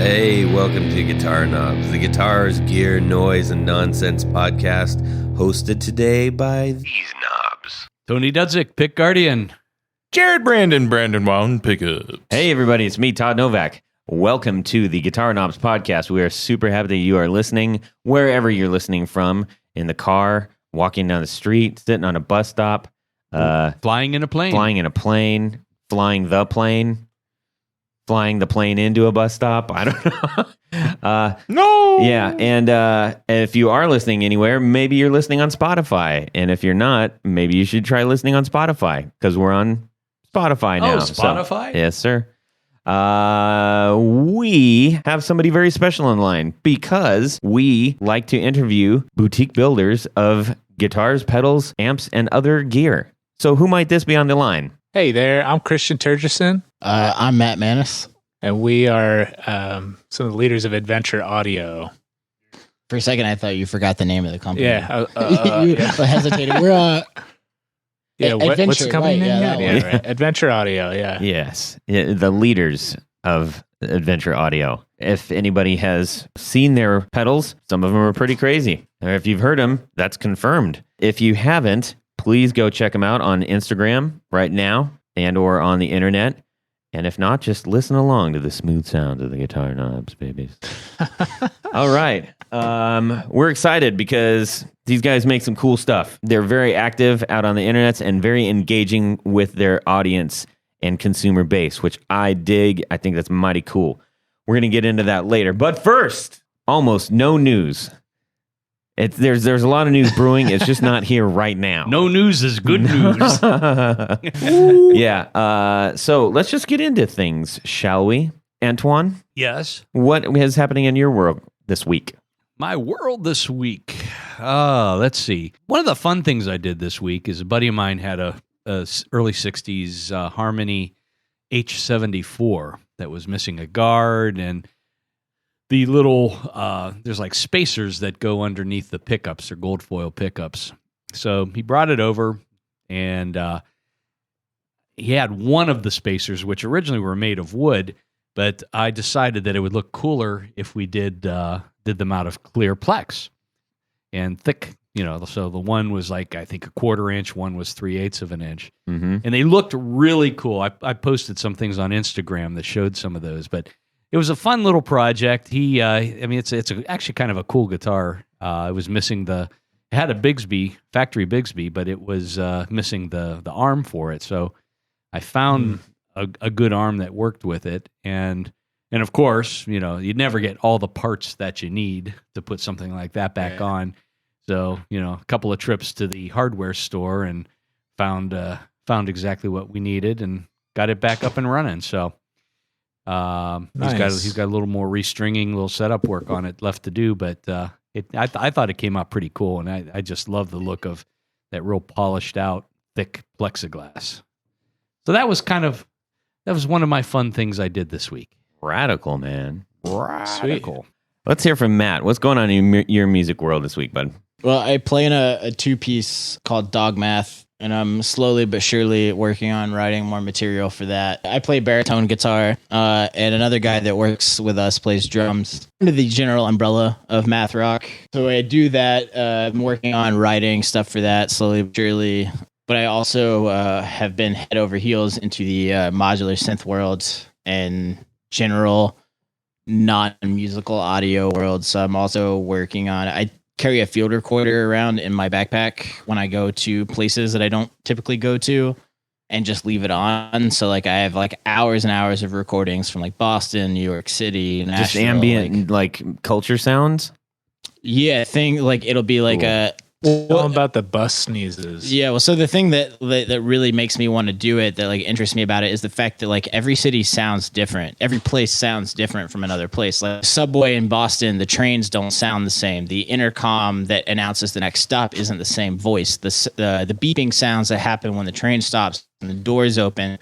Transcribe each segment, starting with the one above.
Hey, welcome to Guitar Knobs, the guitars, gear, noise, and nonsense podcast, hosted today by these knobs. Tony Dudzik, Pick Guardian. Jared Brandon Wound Pickups. Hey everybody, it's me, Todd Novak. Welcome to the Guitar Knobs podcast. We are super happy that you are listening, wherever you're listening from, in the car, walking down the street, sitting on a bus stop, Flying in a plane. flying the plane into a bus stop. I don't know. No! Yeah, and if you are listening anywhere, maybe you're listening on Spotify. And if you're not, maybe you should try listening on Spotify, because we're on Spotify now. Oh, Spotify? So, yes, sir. We have somebody very special in line because we like to interview boutique builders of guitars, pedals, amps, and other gear. So who might this be on the line? Hey there, I'm Christian Turgeson, I'm Matt Manis. and we are some of the leaders of Adventure Audio. For a second, I thought you forgot the name of the company. Yeah, You hesitated. We're what's Adventure, the company right, name? yeah, again? that Right. Adventure Audio, yeah. Yes, the leaders of Adventure Audio. If anybody has seen their pedals, some of them are pretty crazy. Or if you've heard them, that's confirmed. If you haven't, please go check them out on Instagram right now and or on the internet. And if not, just listen along to the smooth sound of the guitar knobs, babies. All right. We're excited because these guys make some cool stuff. They're very active out on the internet and very engaging with their audience and consumer base, which I dig. I think that's mighty cool. We're going to get into that later. But first, almost no news. There's a lot of news brewing. It's just not here right now. No news is good news. Yeah. So let's just get into things, shall we? Antoine, Yes. what is happening in your world this week? My world this week. Let's see. One of the fun things I did this week is a buddy of mine had a early 60s Harmony H74 that was missing a guard, and the little, there's like spacers that go underneath the pickups, or gold foil pickups. So he brought it over, and he had one of the spacers, which originally were made of wood, but I decided that it would look cooler if we did them out of clear Plex and thick. So the one was like, I think, 1/4 inch, one was 3/8 of an inch. Mm-hmm. And they looked really cool. I posted some things on Instagram that showed some of those, but it was a fun little project. It's actually kind of a cool guitar. It was missing it had a Bigsby, factory Bigsby, but it was missing the arm for it. So I found a good arm that worked with it. And of course, you'd never get all the parts that you need to put something like that back on. So, a couple of trips to the hardware store and found exactly what we needed and got it back up and running. So Nice. he's got a little more restringing, little setup work on it left to do, but I thought it came out pretty cool, and I just love the look of that real polished out thick plexiglass. So that was one of my fun things I did this week. Radical, man. Radical. Let's hear from Matt. What's going on in your music world this week, bud? Well, I play in a two-piece called Dog Math, and I'm slowly but surely working on writing more material for that. I play baritone guitar, and another guy that works with us plays drums under the general umbrella of math rock. So I do that. I'm working on writing stuff for that slowly but surely. But I also have been head over heels into the modular synth world and general non-musical audio world. So I'm also working on, I carry a field recorder around in my backpack when I go to places that I don't typically go to, and just leave it on. So like I have like hours and hours of recordings from like Boston, New York City, Nashville, Just ambient, like culture sounds? Yeah, it'll be like Cool. Tell them about the bus sneezes. Yeah, well, so the thing that really makes me want to do it, that like interests me about it, is the fact that like every city sounds different. Every place sounds different from another place. Like subway in Boston, the trains don't sound the same. The intercom that announces the next stop isn't the same voice. The beeping sounds that happen when the train stops and the doors open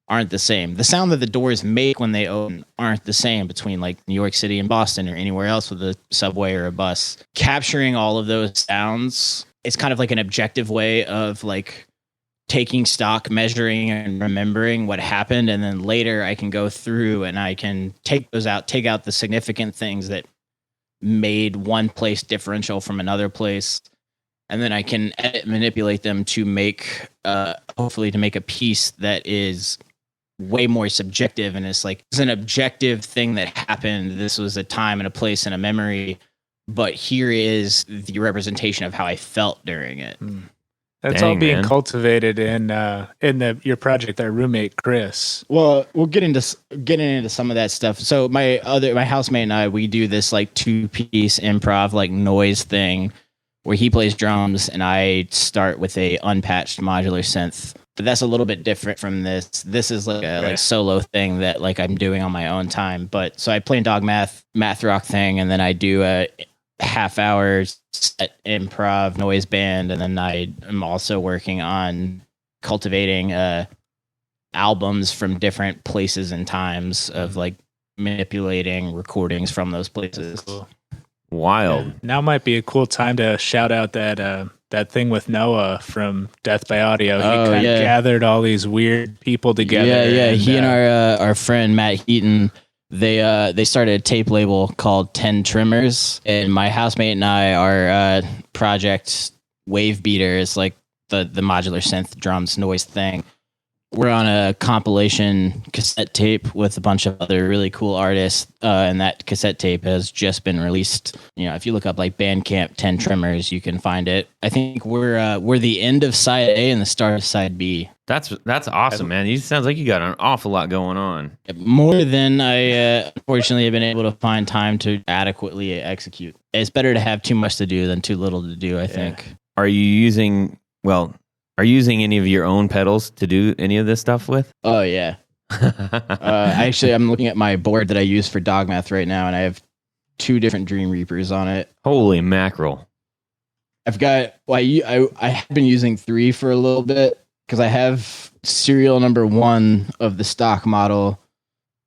aren't the same. The sound that the doors make when they open aren't the same between like New York City and Boston or anywhere else with a subway or a bus. Capturing all of those sounds, it's kind of like an objective way of like taking stock, measuring, and remembering what happened. And then later I can go through and I can take those out, take out the significant things that made one place differential from another place. And then I can edit, manipulate them to make, hopefully to make a piece that is way more subjective. And it's like, it's an objective thing that happened. This was a time and a place and a memory, but here is the representation of how I felt during it. That's Dang, all being man. cultivated in your project, our roommate Chris. Well, we'll getting into some of that stuff. So my housemate and I, we do this like 2-piece improv like noise thing where he plays drums and I start with a unpatched modular synth. But that's a little bit different from this. This is like a like solo thing that like I'm doing on my own time. But so I play dog math rock thing, and then I do a half-hour set improv noise band, and then I am also working on cultivating albums from different places and times of like manipulating recordings from those places. Cool. Wild. Now might be a cool time to shout out that thing with Noah from Death by Audio. He kind of gathered all these weird people together. Yeah. He and our friend Matt Heaton, they started a tape label called 10 Trimmers, and my housemate and I, our project Wave Beater is like the modular synth drums noise thing. We're on a compilation cassette tape with a bunch of other really cool artists, and that cassette tape has just been released. You know, if you look up like Bandcamp 10 Trimmers, you can find it. I think we're the end of side A and the start of side B. That's awesome, man. You sounds like you got an awful lot going on. More than I unfortunately have been able to find time to adequately execute. It's better to have too much to do than too little to do, I think. Are you using any of your own pedals to do any of this stuff with? Oh, yeah. Actually, I'm looking at my board that I use for dog math right now, and I have 2 different Dream Reapers on it. Holy mackerel. I've got, I have been using 3 for a little bit because I have serial number 1 of the stock model.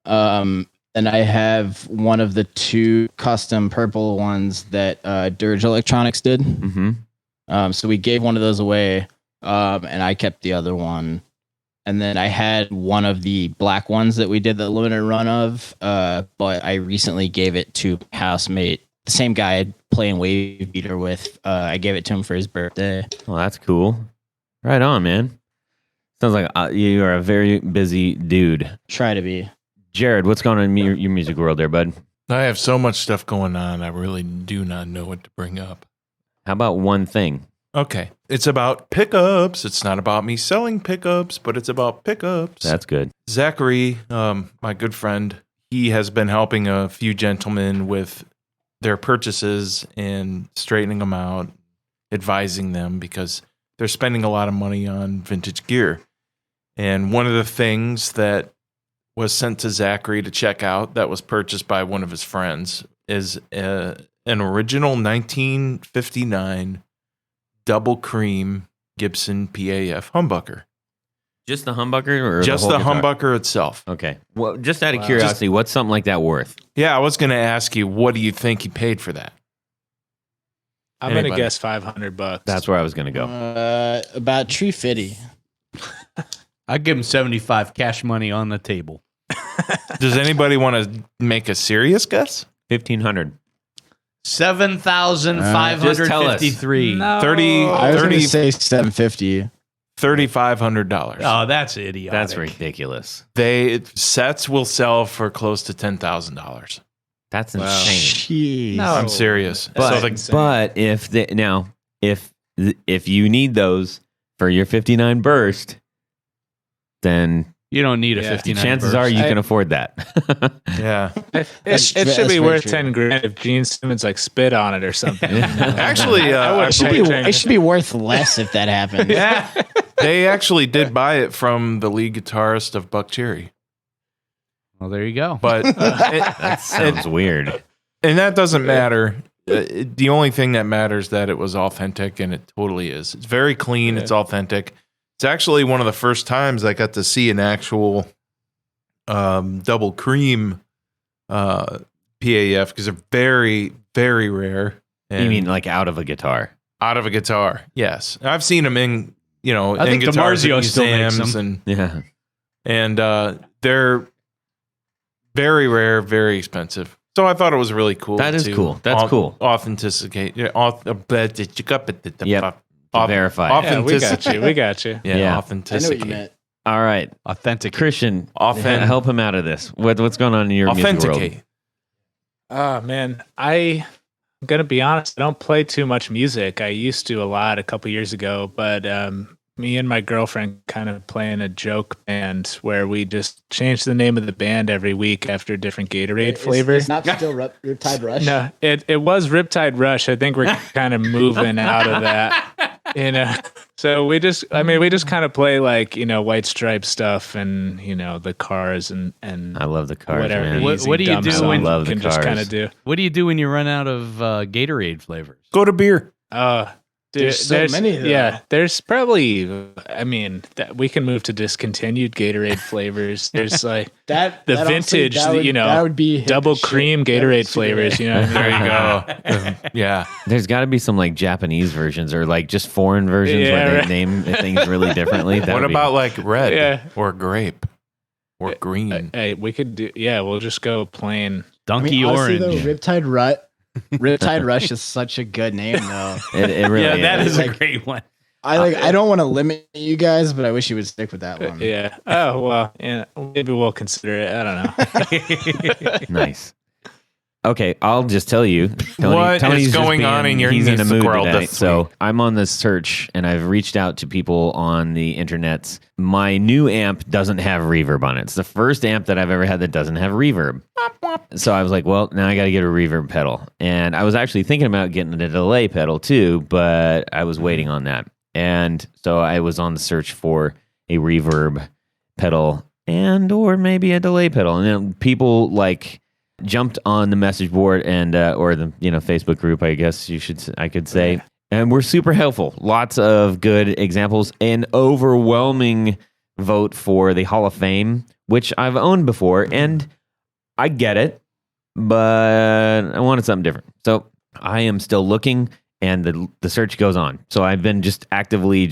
And I have one of the 2 custom purple ones that Dirge Electronics did. Mm-hmm. So we gave one of those away. And I kept the other one. And then I had one of the black ones that we did the limited run of, but I recently gave it to housemate, the same guy I'd playing Wave Beater with. I gave it to him for his birthday. Well, that's cool. Right on, man. Sounds like you are a very busy dude. Try to be. Jared, what's going on in your music world there, bud? I have so much stuff going on, I really do not know what to bring up. How about one thing? Okay. It's about pickups. It's not about me selling pickups, but it's about pickups. That's good. Zachary, my good friend, he has been helping a few gentlemen with their purchases and straightening them out, advising them because they're spending a lot of money on vintage gear. And one of the things that was sent to Zachary to check out that was purchased by one of his friends is an original 1959 double cream Gibson PAF humbucker. Just the humbucker or Just the the whole guitar? humbucker itself. Okay. Well, just out of curiosity, what's something like that worth? Yeah, I was going to ask you, what do you think he paid for that? I'm going to Anybody? guess $500. That's where I was going to go. About tree fitty. I'd give him 75 cash money on the table. Does anybody want to make a serious guess? 1,500. 7,553. No. 30, I was going 30 to say 750. $3,500. Oh, that's idiotic. That's ridiculous. Sets will sell for close to $10,000. That's Wow. insane. Jeez. No. I'm serious. But, So insane. but if you need those for your 59 burst, then You don't need a Yeah. 59 chances burst. are you can afford that. yeah. It That's should that's be very worth true. 10 grand if Gene Simmons like spit on it or something. Actually, It should be worth less if that happens. yeah, they actually did buy it from the lead guitarist of Buck Cherry. Well, there you go. But That sounds weird. and that doesn't matter. The only thing that matters is that it was authentic, and it totally is. It's very clean. It's authentic. It's actually one of the first times I got to see an actual double cream PAF because they're very, very rare. You mean like out of a guitar? Out of a guitar? Yes, I've seen them in I think guitars at DiMarzio still makes museums them. and they're very rare, very expensive. So I thought it was really cool. That is cool. That's cool. Authenticate. Verify. Yeah, we got you. Yeah, Yeah. authenticity. I know what you meant. All right. Authentic. Christian, Authentic. help him out of this. What's going on in your music world? Authenticate. Oh man, I'm gonna be honest. I don't play too much music. I used to a lot a couple years ago, but me and my girlfriend kind of play in a joke band where we just change the name of the band every week after different Gatorade flavor. It's not still Riptide Rush. No, it was Riptide Rush. I think we're kind of moving out of that. So we just kind of play like, White Stripe stuff and, the Cars and I love the Cars, whatever. man. What do you do when- Love the can just Cars. kind of do? What do you do when you run out of Gatorade flavors? Go to beer. There's so many, though. Yeah, there's probably. That we can move to discontinued Gatorade flavors. There's like the vintage, that would be hip double as shit. cream That Gatorade would super flavors. hip. You know, what I mean? There you go. Yeah. There's got to be some like Japanese versions or like just foreign versions Yeah, where right. they name things really differently. That What would be- about like red Yeah. or grape or green? Hey, we could do. Yeah, we'll just go plain. Donkey honestly, Orange. though, Riptide Rush is such a good name, though. it really Yeah, that is a Like- great one. I don't want to limit you guys, but I wish you would stick with that one. Yeah. Oh well. Yeah. Maybe we'll consider it. I don't know. Nice. Okay, I'll just tell you. What Tony's is just going on in your he's in a music mood world tonight, this so week? I'm on this search, and I've reached out to people on the internet. My new amp doesn't have reverb on it. It's the first amp that I've ever had that doesn't have reverb. So I was like, well, now I got to get a reverb pedal. And I was actually thinking about getting a delay pedal too, but I was waiting on that. And so I was on the search for a reverb pedal and or maybe a delay pedal. And then people like jumped on the message board and or the Facebook group, I guess I could say, and we're super helpful. Lots of good examples. An overwhelming vote for the Hall of Fame, which I've owned before, and I get it, but I wanted something different. So I am still looking, and the search goes on. So I've been just actively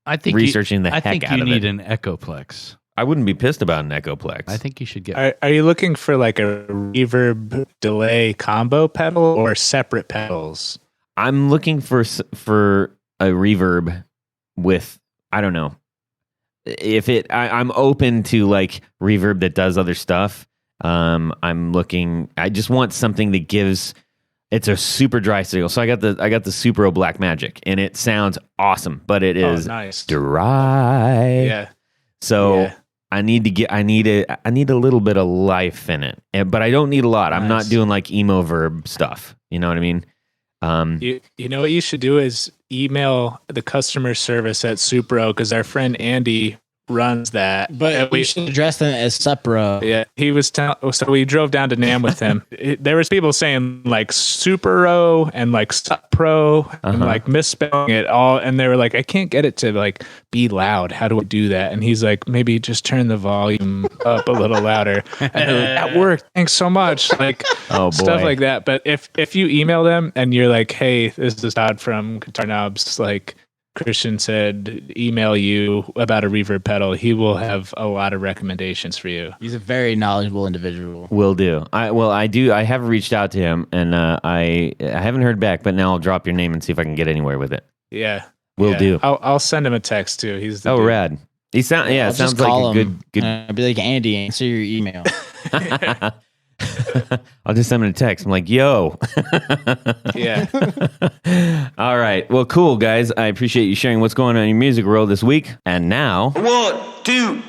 I think researching the I heck think out you of need it. an Echoplex. I wouldn't be pissed about an Echoplex. I think you should get. Are you looking for like a reverb delay combo pedal or separate pedals? I'm looking for a reverb with, I don't know, if I'm open to like reverb that does other stuff. I just want something that gives. It's a super dry signal. So I got the Supro Black Magic, and it sounds awesome, but it is nice. dry. Yeah. So Yeah. I need a little bit of life in it, but I don't need a lot. I'm not Nice. doing like emo verb stuff. You know what I mean? You know what you should do is email the customer service at Supro because our friend Andy runs that. But we should address them as Supro. Yeah, he was so we drove down to NAMM with him. There was people saying like Supro and like Supro and like misspelling it all, and they were like, I can't get it to like be loud. How do I do that? And he's like, maybe just turn the volume up a little louder. And that worked. Thanks so much. Like Oh, boy. stuff like that. But if you email them and you're like, hey, this is Todd from Guitar Knobs, like Christian said, email you about a reverb pedal, he will have a lot of recommendations for you. He's a very knowledgeable individual. Will do. I have reached out to him, and I haven't heard back. But now I'll drop your name and see if I can get anywhere with it. Yeah. Will Yeah. do. I'll send him a text too. He's the Oh, dude. rad. He sound I'll it just sounds like call a him. good. I'll be like, Andy, answer your email. I'll just send him a text. I'm like, yo. Yeah. All right. Well, cool, guys. I appreciate you sharing what's going on in your music world this week. And now, 1, 2,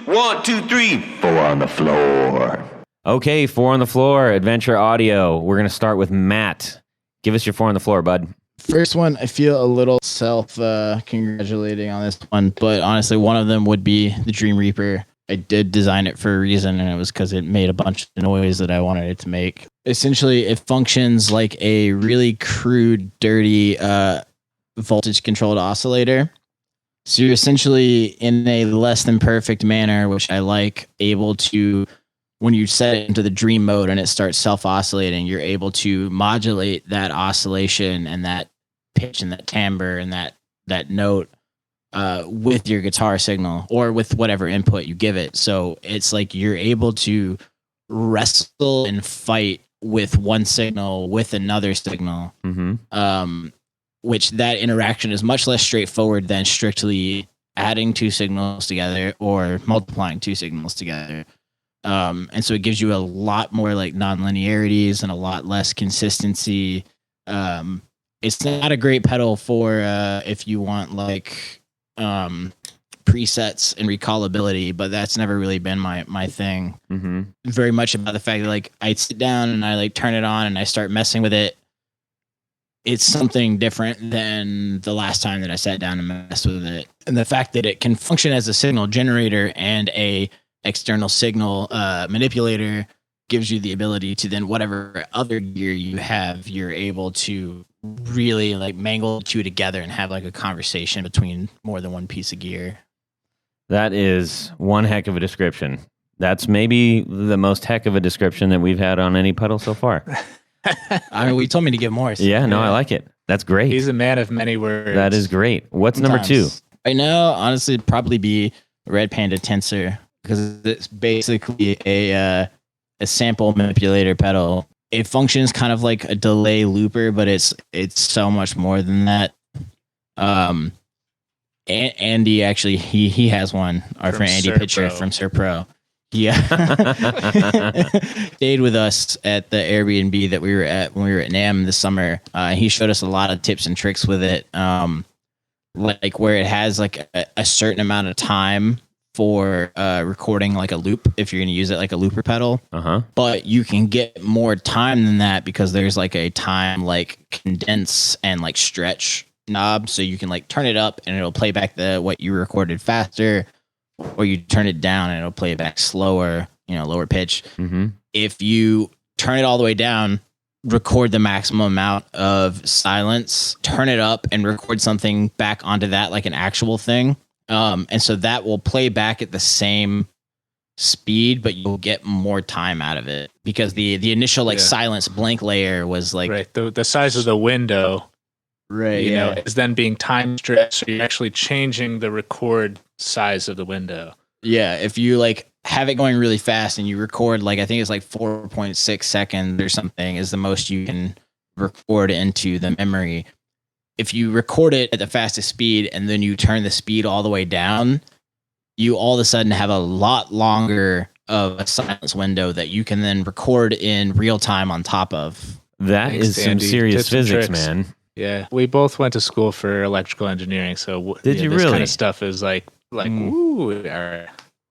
3. 4 on the floor. okay, 4 on the floor, Adventure Audio. We're going to start with Matt. Give us your 4 on the floor, bud. First one, I feel a little self-congratulating on this one, but honestly, one of them would be the Dream Reaper. I did design it for a reason, and it was because it made a bunch of noise that I wanted it to make. Essentially, it functions like a really crude, dirty voltage-controlled oscillator. So you're essentially, in a less than perfect manner, which I like, able to, when you set it into the dream mode and it starts self-oscillating, you're able to modulate that oscillation and that pitch and that timbre and that note with your guitar signal or with whatever input you give it. So it's like you're able to wrestle and fight with one signal with another signal, which that interaction is much less straightforward than strictly adding two signals together or multiplying two signals together. And so it gives you a lot more like non-linearities and a lot less consistency. It's not a great pedal for if you want like presets and recallability, but that's never really been my thing. Very much about the fact that like I sit down and I like turn it on and I start messing with it. It's something different than the last time that I sat down and messed with it. And the fact that it can function as a signal generator and a external signal manipulator gives you the ability to then whatever other gear you have, you're able to really like mangle the two together and have like a conversation between more than one piece of gear. That is one heck of a description. That's maybe the most heck of a description that we've had on any pedal so far. I mean, we told me to get more. So Yeah, no, I like it. That's great. He's a man of many words. That is great. What's number two? Right now, honestly, it'd probably be Red Panda Tensor because it's basically a sample manipulator pedal. It functions kind of like a delay looper, but it's so much more than that. Andy actually he has one. Our friend Andy Pitcher from Sir Pro. Yeah, stayed with us at the Airbnb that we were at when we were at NAMM this summer. He showed us a lot of tips and tricks with it, like where it has like a certain amount of time for recording like a loop if you're going to use it like a looper pedal. But you can get more time than that because there's like a time like condense and like stretch knob, so you can like turn it up and it'll play back what you recorded faster. Or you turn it down and it'll play it back slower, lower pitch. If you turn it all the way down, record the maximum amount of silence, turn it up and record something back onto that like an actual thing. And so that will play back at the same speed, but you'll get more time out of it because the initial like silence blank layer was like right. The size of the window, right? Is then being time stretched. So you're actually changing the record size of the window. Yeah, if you like have it going really fast and you record like I think it's like 4.6 seconds or something is the most you can record into the memory. If you record it at the fastest speed and then you turn the speed all the way down, you all of a sudden have a lot longer of a silence window that you can then record in real time on top of. That Thanks, is some Andy. serious Tips and physics, tricks. man. Yeah, we both went to school for electrical engineering, so Did you this really? kind of stuff is like ooh, all right.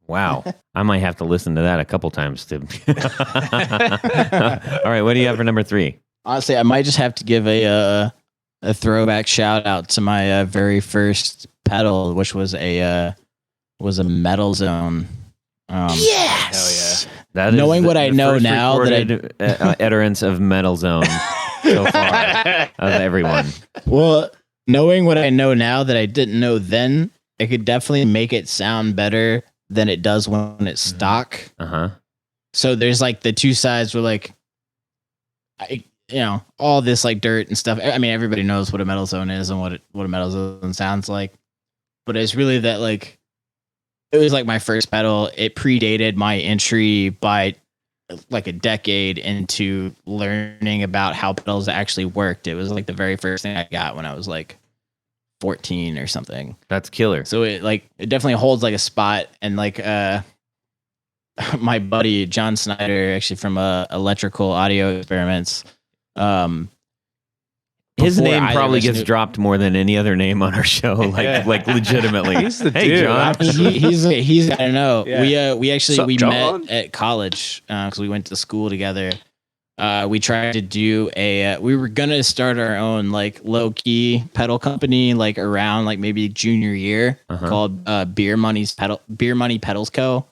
Wow. I might have to listen to that a couple times too. All right, what do you have for number three? Honestly, I might just have to give a throwback shout out to my very first pedal, which was a Metal Zone. Yes. Hell yeah! That is Knowing what I know first now that recorded, utterance of Metal Zone so far of everyone. Well, knowing what I know now that I didn't know then, it could definitely make it sound better than it does when it's stock. So there's like the two sides where like, all this like dirt and stuff. I mean, everybody knows what a Metal Zone is and what a Metal Zone sounds like. But it's really that like, it was like my first pedal. It predated my entry by like a decade into learning about how pedals actually worked. It was like the very first thing I got when I was like 14 or something. That's killer. So it definitely holds like a spot. And like my buddy John Snyder, actually from Electrical Audio Experiments, his before name either probably of us gets knew- dropped more than any other name on our show. Like legitimately. He's the hey, dude. John. I mean, he's I don't know. Yeah. We actually Sup, we John? met at college because we went to school together. We tried to do we were gonna start our own like low key pedal company like around like maybe junior year called Beer Money Pedals Co.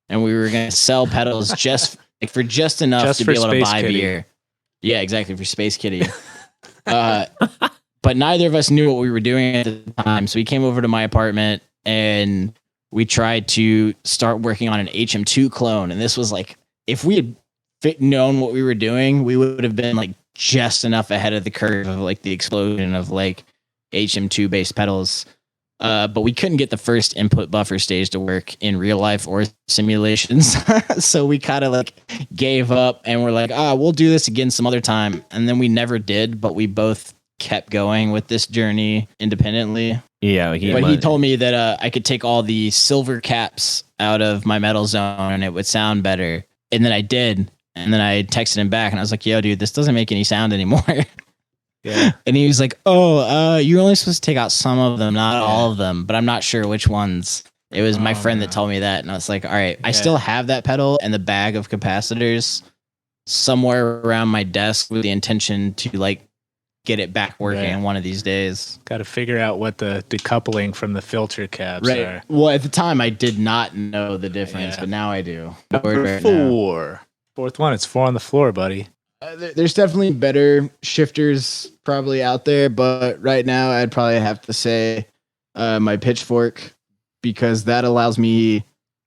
And we were gonna sell pedals just like for just enough Just to for be able to Space buy Kitty. beer. Yeah, exactly, for Space Kitty. But neither of us knew what we were doing at the time. So we came over to my apartment and we tried to start working on an HM2 clone. And this was like, if we had known what we were doing, we would have been like just enough ahead of the curve of like the explosion of like HM2 based pedals. But we couldn't get the first input buffer stage to work in real life or simulations. So we kind of like gave up and we're like, we'll do this again some other time. And then we never did, but we both kept going with this journey independently. Yeah. He told me that I could take all the silver caps out of my metal zone and it would sound better. And then I did. And then I texted him back and I was like, yo, dude, this doesn't make any sound anymore. Yeah. And he was like, you're only supposed to take out some of them, not all of them, but I'm not sure which ones. It was my friend that told me that. And I was like, all right, I still have that pedal and the bag of capacitors somewhere around my desk with the intention to like get it back working one of these days. Got to figure out what the decoupling from the filter caps are. Well, at the time I did not know the difference, but now I do. Number 4. Fourth one, it's 4 on the floor, buddy. There's definitely better shifters probably out there, but right now I'd probably have to say my pitchfork, because that allows me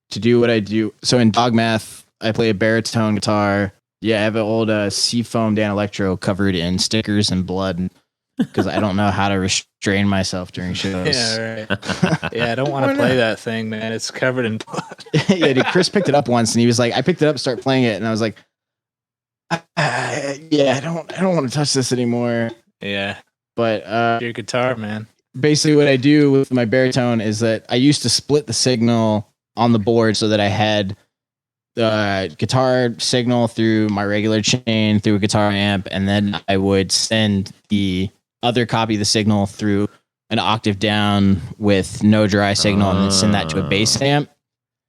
to do what I do. So in Dogmath, I play a baritone guitar. Yeah, I have an old Seafoam Dan Electro covered in stickers and blood because I don't know how to restrain myself during shows. Yeah, right. Yeah, I don't want to play that thing, man. It's covered in blood. Yeah, dude, Chris picked it up once and he was like, I picked it up, start playing it, and I was like, I don't want to touch this anymore. Yeah. But your guitar, man. Basically what I do with my baritone is that I used to split the signal on the board so that I had the guitar signal through my regular chain through a guitar amp, and then I would send the other copy of the signal through an octave down with no dry signal and then send that to a bass amp.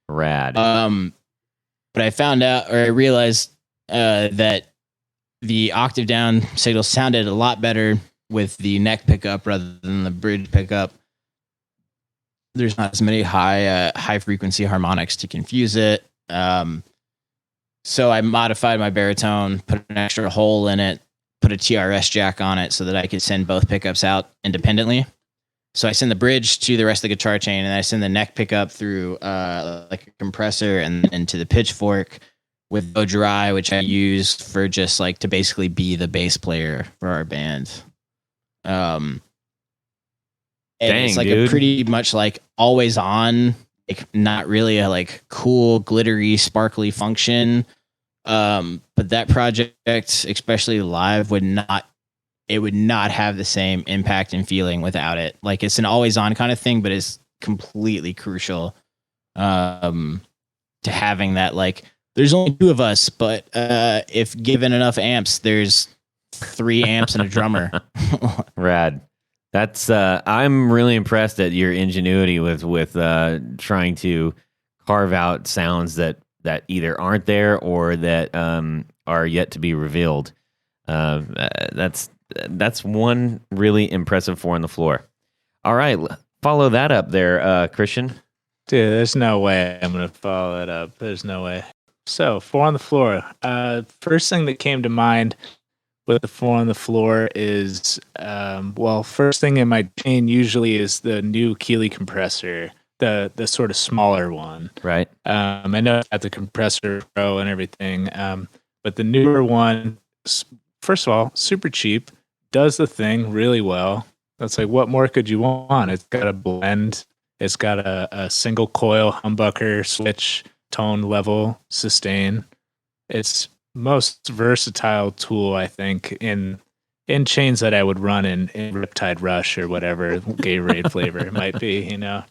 Rad. But I found out, or I realized that the octave down signal sounded a lot better with the neck pickup rather than the bridge pickup. There's not as many high frequency harmonics to confuse it. So I modified my baritone, put an extra hole in it, put a TRS jack on it so that I could send both pickups out independently. So I send the bridge to the rest of the guitar chain, and I send the neck pickup through like a compressor and into the pitchfork with no dry, which I used for just like to basically be the bass player for our band. And it's like a pretty much like always on, like not really a like cool, glittery, sparkly function. But that project, especially live, would not have the same impact and feeling without it. Like it's an always on kind of thing, but it's completely crucial to having that. Like there's only 2 of us, but if given enough amps, there's 3 amps and a drummer. Rad. That's I'm really impressed at your ingenuity with trying to carve out sounds that either aren't there or that are yet to be revealed. That's one really impressive 4 on the floor. All right, follow that up there, Christian. Dude, there's no way I'm gonna follow it up. There's no way. So 4 on the floor. First thing that came to mind with the 4 on the floor is, first thing in my chain usually is the new Keeley compressor, the sort of smaller one. Right. I know it's got the compressor pro and everything, but the newer one, first of all, super cheap, does the thing really well. That's like, what more could you want? It's got a blend. It's got a single coil humbucker switch, tone level, sustain. It's most versatile tool, I think, in chains that I would run in Riptide Rush or whatever Gatorade flavor it might be, you know.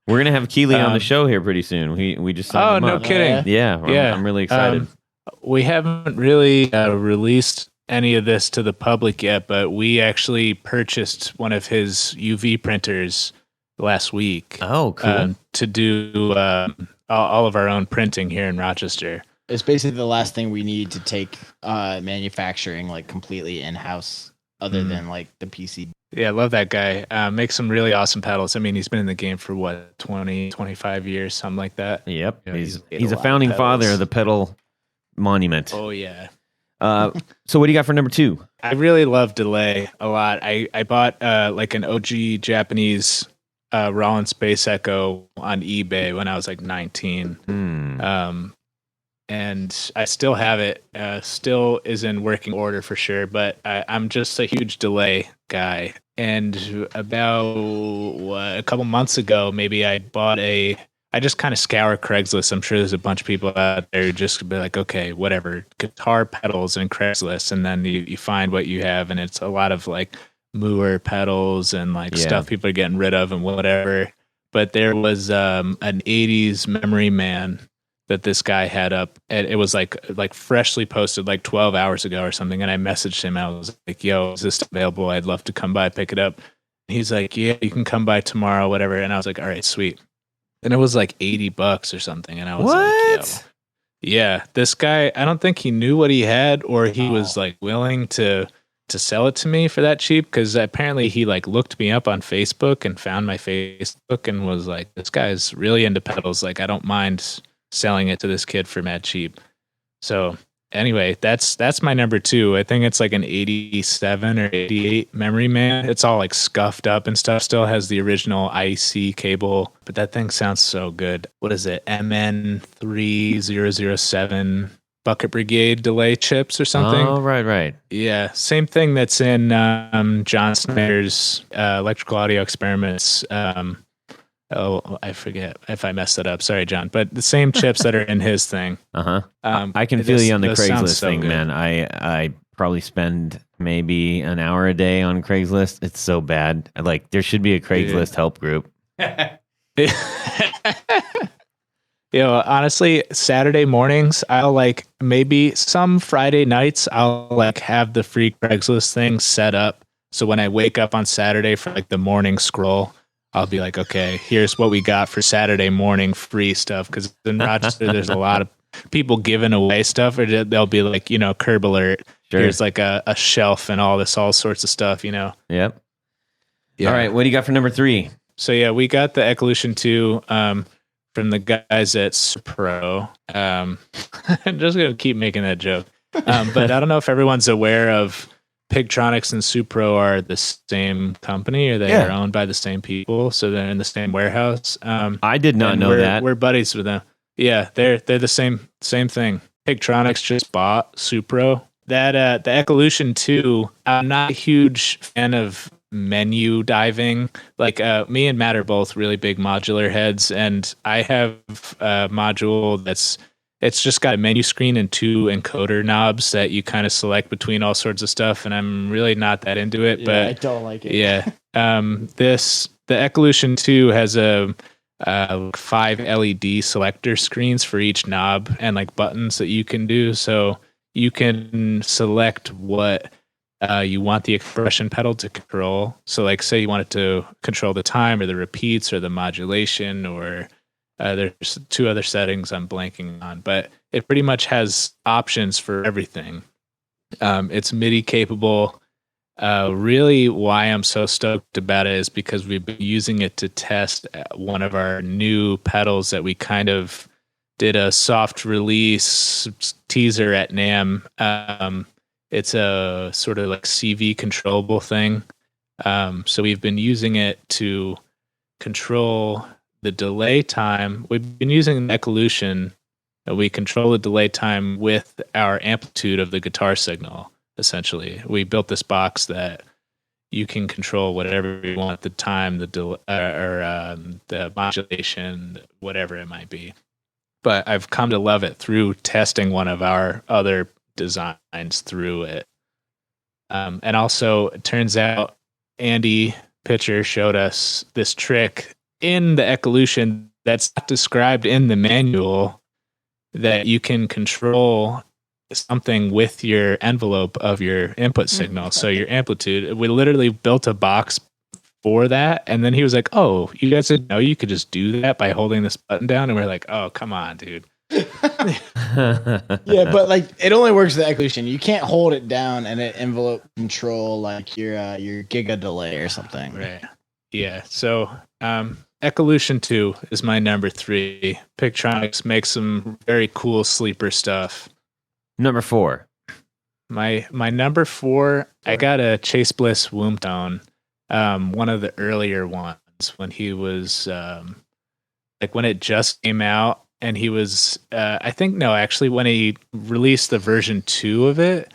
We're gonna have Keeley on the show here pretty soon. We just signed him no up. kidding. Yeah, I'm really excited. We haven't really released any of this to the public yet, but we actually purchased one of his UV printers last week. Oh, cool. To do all of our own printing here in Rochester. It's basically the last thing we need to take manufacturing like completely in-house other than like the PC. Yeah, I love that guy. Makes some really awesome pedals. I mean, he's been in the game for what, 20, 25 years, something like that. Yep. Yeah, he's a founding father of the pedal monument. Oh, yeah. So what do you got for number 2? I really love Delay a lot. I bought like an OG Japanese Roland Space Echo on eBay when I was like 19. and I still have it. Still is in working order for sure, but I'm just a huge delay guy. And about a couple months ago, maybe I just kind of scour Craigslist. I'm sure there's a bunch of people out there who just be like, okay, whatever, guitar pedals and Craigslist. And then you find what you have. And it's a lot of like Moore pedals and like stuff people are getting rid of and whatever. But there was an 80s Memory Man that this guy had up. And it was like freshly posted like 12 hours ago or something. And I messaged him. I was like, yo, is this available? I'd love to come by, pick it up. And he's like, yeah, you can come by tomorrow, whatever. And I was like, all right, sweet. And it was like $80 or something. And I was like, yo. Yeah, this guy, I don't think he knew what he had, or he was like willing to sell it to me for that cheap, because apparently he like looked me up on Facebook and found my Facebook and was like, this guy's really into pedals. Like, I don't mind selling it to this kid for mad cheap. So anyway, that's my number 2. I think it's like an 87 or 88 Memory Man. It's all like scuffed up and stuff. Still has the original IC cable, but that thing sounds so good. What is it? MN3007 Bucket Brigade delay chips or something. Oh, right. Yeah, same thing that's in John Snyder's Electrical Audio Experiments. I forget if I messed that up. Sorry, John. But the same chips that are in his thing. I can feel you on the Craigslist so thing, good. man. I probably spend maybe an hour a day on Craigslist. It's so bad. Like, there should be a Craigslist help group. Honestly, Saturday mornings, I'll like, maybe some Friday nights, I'll like have the free Craigslist thing set up. So when I wake up on Saturday for like the morning scroll, I'll be like, okay, here's what we got for Saturday morning free stuff. Because in Rochester, there's a lot of people giving away stuff, or they'll be like, curb alert. Sure. Here's like a shelf and all sorts of stuff, Yep. Yeah. All right, what do you got for number 3? So yeah, we got the Ecolution 2 from the guys at Pro. I'm just gonna keep making that joke, but I don't know if everyone's aware of Pigtronics and Supro are the same company, or they are owned by the same people, so they're in the same warehouse. I did not know that. We're buddies with them. Yeah, they're the same thing. Pigtronics just bought Supro. That the Ecolution 2, I'm not a huge fan of menu diving. Like me and Matt are both really big modular heads, and I have a module it's just got a menu screen and 2 encoder knobs that you kind of select between all sorts of stuff, and I'm really not that into it. Yeah, but I don't like it. Yeah. The Ecolution 2 has a 5 LED selector screens for each knob, and like buttons that you can do, so you can select what you want the expression pedal to control. So like, say you wanted to control the time or the repeats or the modulation, or there's 2 other settings I'm blanking on, but it pretty much has options for everything. It's MIDI capable. Really why I'm so stoked about it is because we've been using it to test one of our new pedals that we kind of did a soft release teaser at NAMM. It's a sort of like CV controllable thing. So we've been using it to control the delay time. We've been using the Ecolution. We control the delay time with our amplitude of the guitar signal, essentially. We built this box that you can control whatever you want, the time, the the modulation, whatever it might be. But I've come to love it through testing one of our other designs through it. And also, it turns out Andy Pitcher showed us this trick in the Ecolution that's not described in the manual, that you can control something with your envelope of your input signal. So your amplitude, we literally built a box for that. And then he was like, oh, you guys didn't know you could just do that by holding this button down? And we're like, oh, come on, dude. Yeah, but like, it only works with the Ecolution. You can't hold it down and it envelope control like your giga delay or something. Right. Yeah. So Ecolution 2 is my number 3. Pigtronics makes some very cool sleeper stuff. Number 4. My number 4, I got a Chase Bliss Womb Tone, one of the earlier ones when he was like when it just came out, and he was, I think, no, actually, when he released the version 2 of it,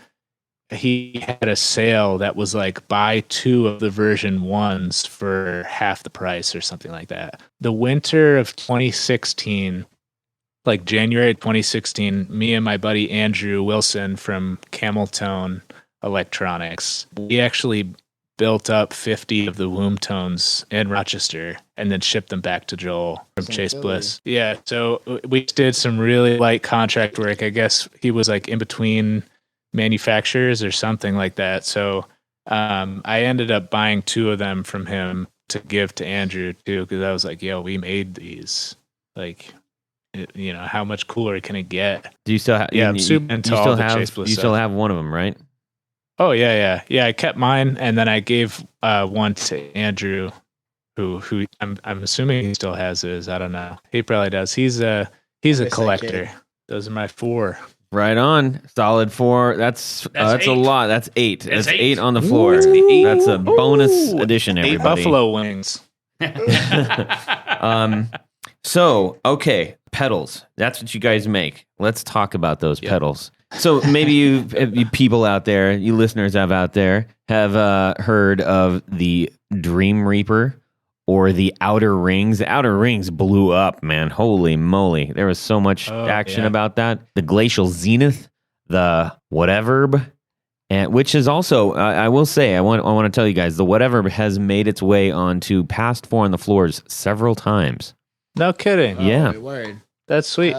he had a sale that was like buy 2 of the version 1s for half the price or something like that. The winter of 2016, like January 2016, me and my buddy Andrew Wilson from Cameltone Electronics, we actually built up 50 of the womb tones in Rochester and then shipped them back to Joel from Chase Bliss. Yeah, so we did some really light contract work. I guess he was like in between manufacturers or something like that. So I ended up buying 2 of them from him to give to Andrew too, because I was like, yo, we made these. Like, how much cooler can it get? Do you still have? Yeah, I'm super into all the Chase Bliss You stuff. still have one of them, right? Oh yeah. I kept mine, and then I gave one to Andrew, who I'm assuming he still has his. I don't know. He probably does. He's a collector. Those are my 4. Right on. Solid 4. That's a lot. That's 8. That's 8 on the floor. Ooh. That's a bonus addition, 8 everybody. buffalo wings. So, okay, pedals. That's what you guys make. Let's talk about those pedals. So maybe you people out there, you listeners out there, have heard of the Dream Reaper or the Outer Rings. The Outer Rings blew up, man. Holy moly. There was so much action about that. The Glacial Zenith, the Whatever, and which is also, I will say, I want to tell you guys, the Whatever has made its way onto Past 4 on the Floors several times. No kidding. Yeah. Word. That's sweet.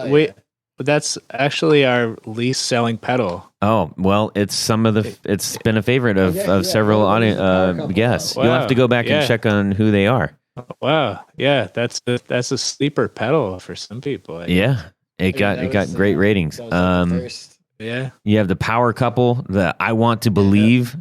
That's actually our least selling pedal. Oh, well, it's been a favorite of several guests. Wow. You'll have to go back and check on who they are. Wow. Yeah, that's a sleeper pedal for some people. I guess. Yeah. It got great ratings. Yeah. You have the Power Couple, the I Want to Believe.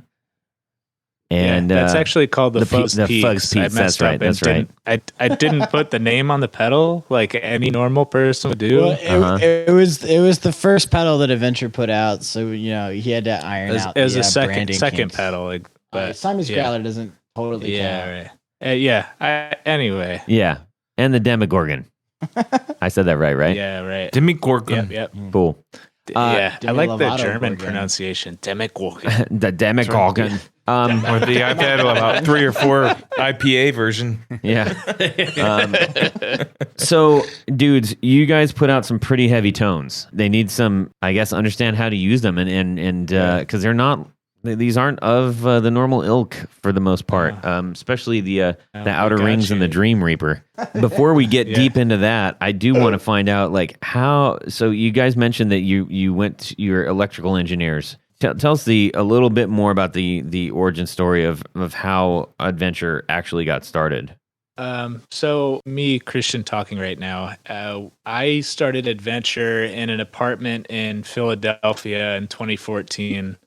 And that's actually called the Fuzz Peaks. Fuzz Peaks. That's right. I didn't put the name on the pedal like any normal person would do. Well, it was the first pedal that Adventure put out, so he had to iron out. As a branding second kinks. pedal, like, but Simon's Growler doesn't totally count. Right. Anyway. Yeah, and the Demogorgon. I said that right? Yeah, right. Demogorgon. Yep. Cool. I like the Lovato German Gorgon. pronunciation. Demogorgon. The Demogorgon. Or the I've had about 3 or 4 IPA version. Yeah. So, dudes, you guys put out some pretty heavy tones. They need some, I guess, understand how to use them, and because these aren't of the normal ilk for the most part, especially the Outer Rings and the Dream Reaper. Before we get deep into that, I do want to find out how. So, you guys mentioned that you went to your electrical engineers. Tell us a little bit more about the origin story of how Adventure actually got started. So me, Christian, talking right now. I started Adventure in an apartment in Philadelphia in 2014.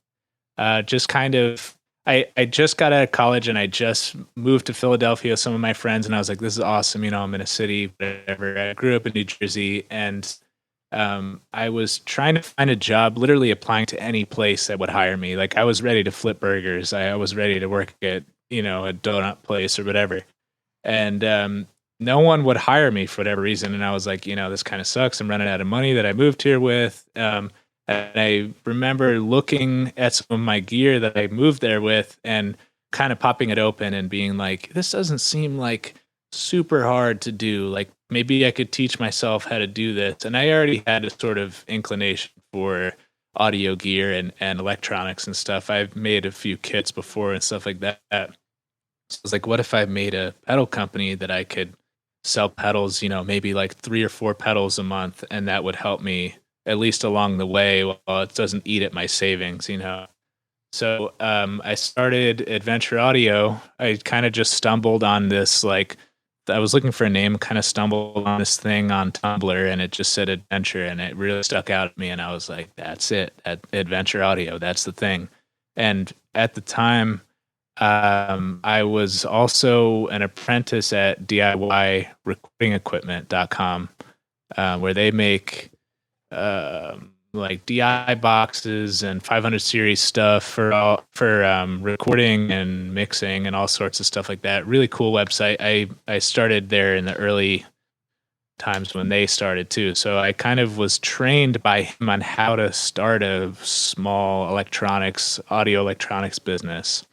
Just kind of, I just got out of college and I just moved to Philadelphia with some of my friends, and I was like, this is awesome. I'm in a city, whatever. I grew up in New Jersey, and I was trying to find a job, literally applying to any place that would hire me. Like, I was ready to flip burgers. I was ready to work at, a donut place or whatever. And no one would hire me for whatever reason. And I was like, this kind of sucks. I'm running out of money that I moved here with. And I remember looking at some of my gear that I moved there with and kind of popping it open and being like, this doesn't seem like super hard to do. Like, maybe I could teach myself how to do this. And I already had a sort of inclination for audio gear and electronics and stuff. I've made a few kits before and stuff like that. So I was like, what if I made a pedal company that I could sell pedals, maybe like 3 or 4 pedals a month, and that would help me at least along the way while it doesn't eat at my savings, So I started Adventure Audio. I kind of just stumbled on this, I was looking for a name, kind of stumbled on this thing on Tumblr, and it just said Adventure, and it really stuck out at me, and I was like, that's it, Adventure Audio, that's the thing. And at the time, I was also an apprentice at DIYRecordingEquipment.com, where they make DI boxes and 500 series stuff for recording and mixing and all sorts of stuff like that. Really cool website. I started there in the early times when they started too. So I kind of was trained by him on how to start a small audio electronics business.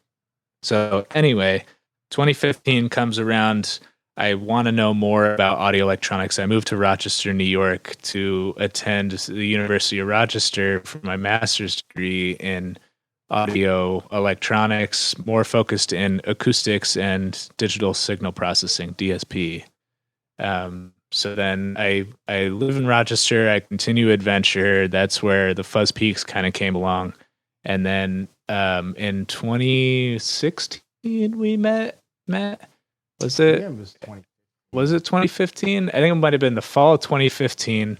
So anyway, 2015 comes around. I want to know more about audio electronics. I moved to Rochester, New York to attend the University of Rochester for my master's degree in audio electronics, more focused in acoustics and digital signal processing, DSP. So then I live in Rochester. I continue adventure. That's where the Fuzz Peaks kind of came along. And then in 2016 we met. Was it 2015? I think it might have been the fall of 2015.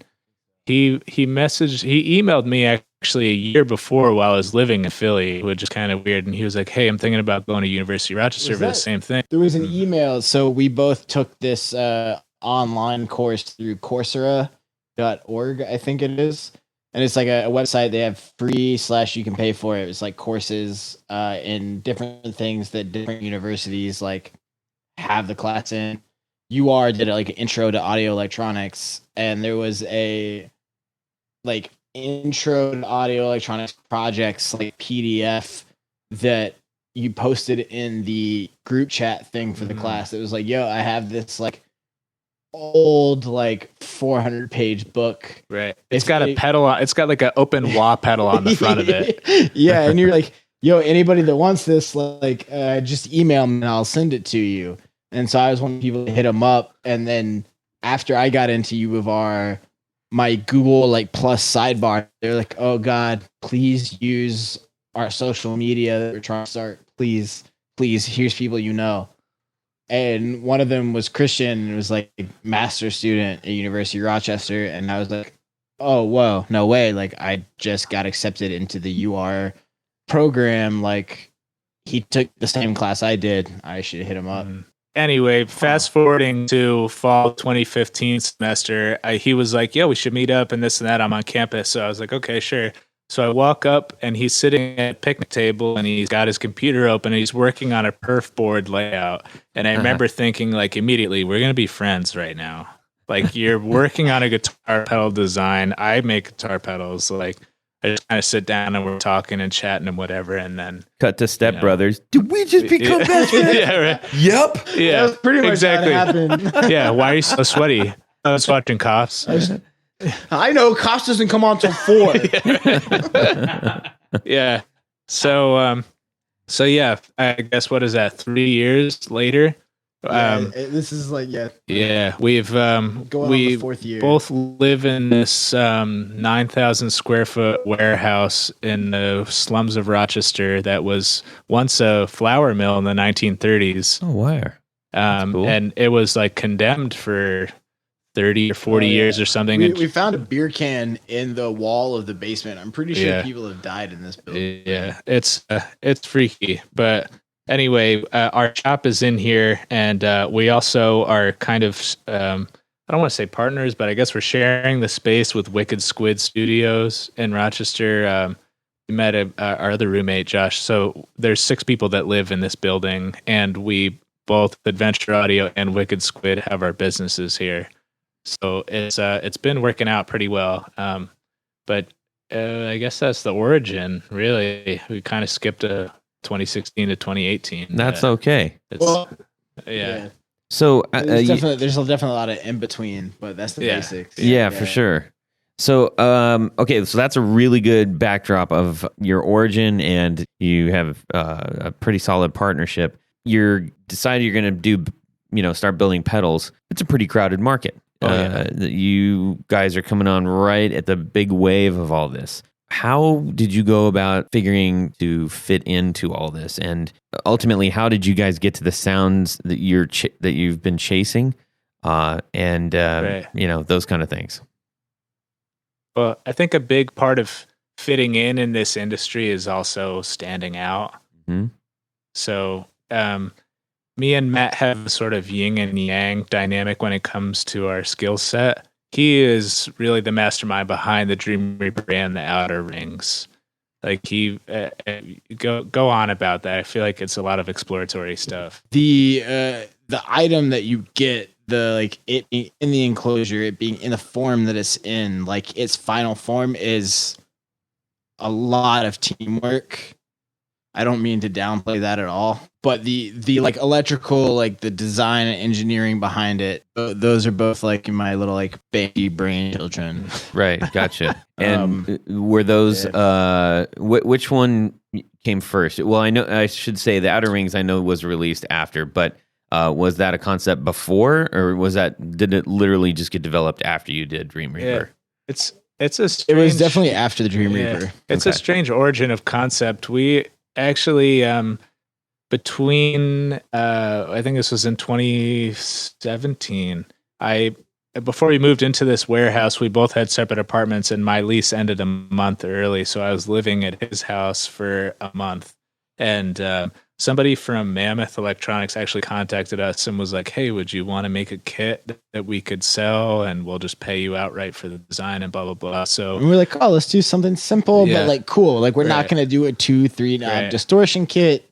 He emailed me actually a year before while I was living in Philly, which is kind of weird. And he was like, "Hey, I'm thinking about going to University of Rochester for the same thing." There was an email. So we both took this online course through Coursera.org, I think it is. And it's like a website. They have free / you can pay for it. It's like courses in different things that different universities like have the class in. UR did like an intro to audio electronics, and there was a like intro to audio electronics projects like PDF that you posted in the group chat thing for the class. It was like, yo, I have this like old like 400-page book. Right. It's got a pedal on. It's got like an open wah pedal on the front of it. Yeah, and you're like, yo, anybody that wants this, like, just email me and I'll send it to you. And so I was one of the people to hit him up. And then after I got into U of R, my Google like plus sidebar, they're like, oh God, please use our social media that we're trying to start. Please, here's people you know. And one of them was Christian and was like a master's student at University of Rochester. And I was like, oh, whoa, no way. Like I just got accepted into the UR program. Like he took the same class I did. I should hit him up. Anyway, fast forwarding to fall 2015 semester, he was like, "Yo, we should meet up and this and that. I'm on campus." So I was like, "Okay, sure." So I walk up and he's sitting at a picnic table and he's got his computer open and he's working on a perf board layout. And I remember thinking like immediately, we're going to be friends right now. Like you're working on a guitar pedal design. I make guitar pedals. Like I just kind of sit down and we're talking and chatting and whatever. And then cut to Step Brothers. Did we just become best friends? Yeah, right. Yep. Yeah, That's pretty much exactly. how it happened. Yeah. Why are you so sweaty? I was watching Cops. I know Cops doesn't come on till 4. Yeah. So yeah, I guess what is that? 3 years later? This is like We've going on the 4th year. both live in this 9,000 square foot warehouse in the slums of Rochester that was once a flour mill in the 1930s. Oh, wow. Cool. And it was like condemned for 30 or 40 years or something. We found a beer can in the wall of the basement. I'm pretty sure people have died in this building. Yeah, it's freaky. But anyway, our shop is in here, and we also are kind of, I don't want to say partners, but I guess we're sharing the space with Wicked Squid Studios in Rochester. We met our other roommate, Josh. So there's 6 people that live in this building, and we both, Adventure Audio and Wicked Squid, have our businesses here. So it's been working out pretty well. But I guess that's the origin, really. We kind of skipped 2016 to 2018. That's okay. Yeah. So there's definitely a lot of in between, but that's the basics. Yeah, for sure. So, okay, so that's a really good backdrop of your origin, and you have a pretty solid partnership. You're decided you're going to start building pedals. It's a pretty crowded market. You guys are coming on right at the big wave of all this. How did you go about figuring to fit into all this, and ultimately, how did you guys get to the sounds that you've been chasing, and those kind of things? Well, I think a big part of fitting in this industry is also standing out. Mm-hmm. So, me and Matt have a sort of yin and yang dynamic when it comes to our skill set. He is really the mastermind behind the Dream Reaper and the Outer Rings. Like he go on about that. I feel like it's a lot of exploratory stuff. The item that you get the like it being in the enclosure, it being in the form that it's in, like its final form is a lot of teamwork. I don't mean to downplay that at all, but the like electrical, like the design and engineering behind it, those are both like my little like baby brain children. Right, gotcha. And were those which one came first? Well, I should say the Outer Rings I know was released after, but was that a concept before, or did it literally just get developed after you did Dream Reaper? It's it was definitely after the Dream Reaper. It's a strange origin of concept. We actually between I think this was in 2017. Before we moved into this warehouse, we both had separate apartments, and my lease ended a month early, so I was living at his house for a month. And somebody from Mammoth Electronics actually contacted us and was like, "Hey, would you want to make a kit that we could sell, and we'll just pay you outright for the design and blah blah blah." So and we're like, "Oh, let's do something simple, but like cool. Like we're not gonna do a 2-3 knob distortion kit,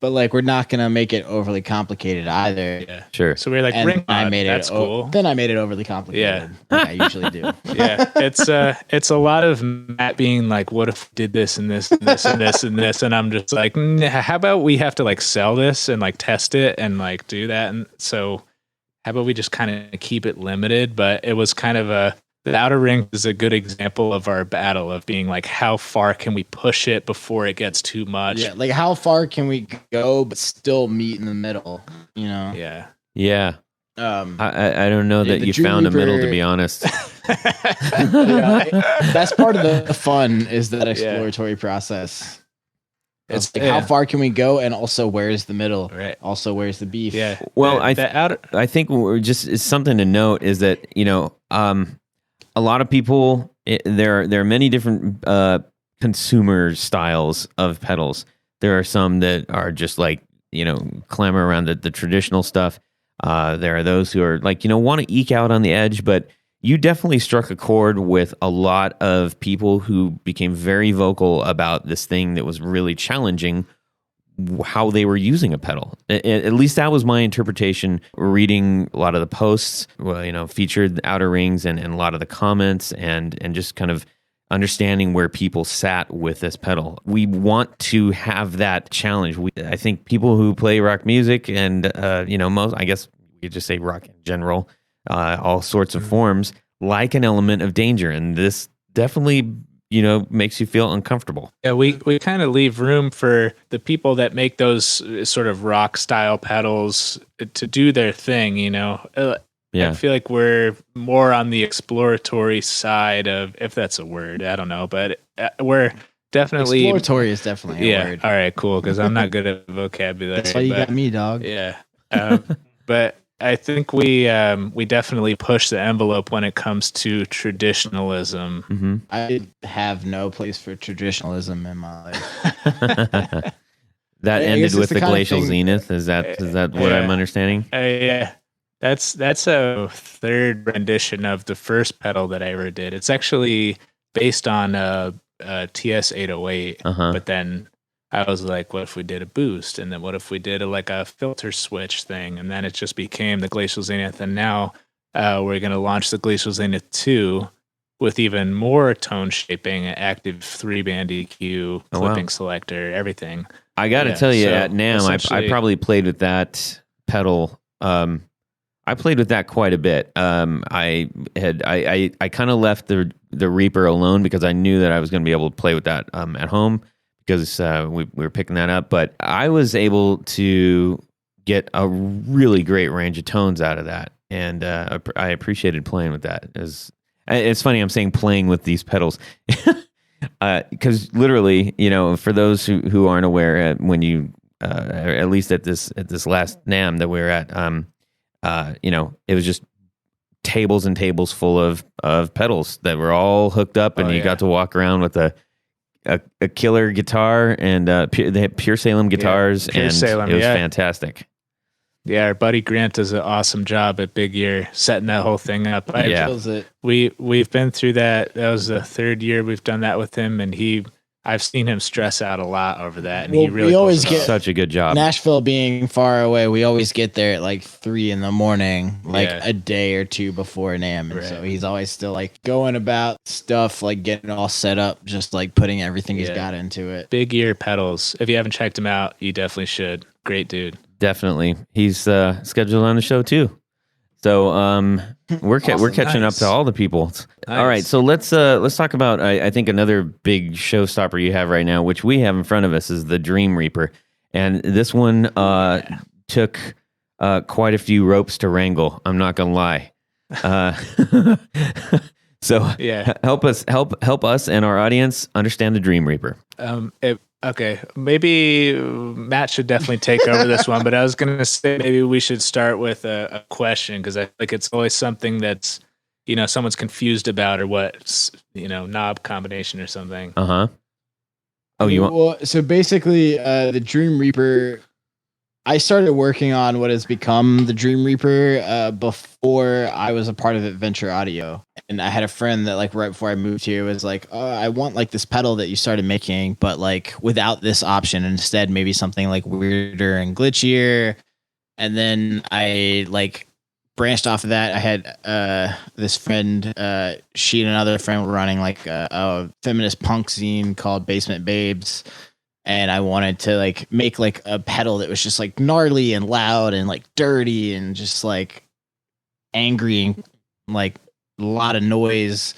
but like we're not gonna make it overly complicated either." Yeah, sure. So we're like, and ring I mod, made that's cool. Then I made it overly complicated. Like I usually do. Yeah, it's a lot of Matt being like, "What if we did this and this and this and this and this?" And I'm just like, "How about we have to like sell this and like test it and like do that?" And so, how about we just kind of keep it limited? But it was kind of the Outer Ring is a good example of our battle of being like, how far can we push it before it gets too much? Yeah, like how far can we go but still meet in the middle? You know? Yeah. Yeah. I don't know that you found a middle, to be honest. That's part of the fun is that exploratory process. It's like how far can we go, and also where's the middle? Right. Also, where's the beef? Yeah. Well, I think it's something to note is that a lot of people there are many different consumer styles of pedals. There are some that are just like clamor around the traditional stuff. There are those who are like, want to eke out on the edge, but you definitely struck a chord with a lot of people who became very vocal about this thing that was really challenging how they were using a pedal. At least that was my interpretation. Reading a lot of the posts, featured the Outer Rings and a lot of the comments and just kind of understanding where people sat with this pedal. We want to have that challenge. I think people who play rock music and, most, I guess we could just say rock in general, all sorts of forms, like an element of danger. And this definitely, makes you feel uncomfortable. Yeah, we kind of leave room for the people that make those sort of rock style pedals to do their thing, Yeah. I feel like we're more on the exploratory side of, if that's a word, I don't know, but we're definitely exploratory is definitely a word. All right, cool, because I'm not good at vocabulary. That's why you got me, dog. Yeah, but I think we definitely push the envelope when it comes to traditionalism. Mm-hmm. I have no place for traditionalism in my life. That ended with the glacial zenith. Is that what I'm understanding? Yeah. That's a third rendition of the first pedal that I ever did. It's actually based on a TS-808, but then I was like, what if we did a boost? And then what if we did a filter switch thing? And then it just became the Glacial Zenith. And now we're going to launch the Glacial Zenith 2 with even more tone shaping, an active 3-band EQ, clipping selector, everything. I got to tell you, at NAMM, I probably played with that pedal. I played with that quite a bit. I kind of left the Reaper alone because I knew that I was going to be able to play with that at home because we were picking that up. But I was able to get a really great range of tones out of that, and I appreciated playing with that. It's funny I'm saying playing with these pedals because literally, for those who aren't aware, when you at least at this last NAMM that we were at. It was just tables and tables full of pedals that were all hooked up, and you got to walk around with a killer guitar and they had Pure Salem guitars, Pure and Salem, it was fantastic. Yeah, our buddy Grant does an awesome job at Big Year setting that whole thing up. Kills it. We've been through that. That was the third year we've done that with him, and he I've seen him stress out a lot over that, and Well, he really we always pulls it get- off. Such a good job. Nashville being far away, we always get there at like 3 a.m, like Yeah. a day or two before NAMM. And so Right. he's always still like going about stuff, like getting it all set up, just like putting everything he's Yeah. got into it. Big Ear Pedals. If you haven't checked him out, you definitely should. Great dude. Definitely. He's scheduled on the show too. So we're catching up Nice. to all the people. All right, so let's talk about I think another big showstopper you have right now, which we have in front of us, is the Dream Reaper, and this one took quite a few ropes to wrangle. I'm not gonna lie. So Yeah. help us and our audience understand the Dream Reaper. Okay, maybe Matt should definitely take over this one, but I was going to say maybe we should start with a question, because I think it's always something that's, someone's confused about, or what, knob combination or something. Uh-huh. Oh, you want? Well, so basically, the Dream Reaper, I started working on what has become the Dream Reaper before I was a part of Adventure Audio. And I had a friend that, like, right before I moved here was like, oh, I want like this pedal that you started making, but like without this option, instead maybe something like weirder and glitchier. And then I like branched off of that. I had this friend, she and another friend were running like a feminist punk zine called Basement Babes. And I wanted to like make like a pedal that was just like gnarly and loud and like dirty and just like angry and like a lot of noise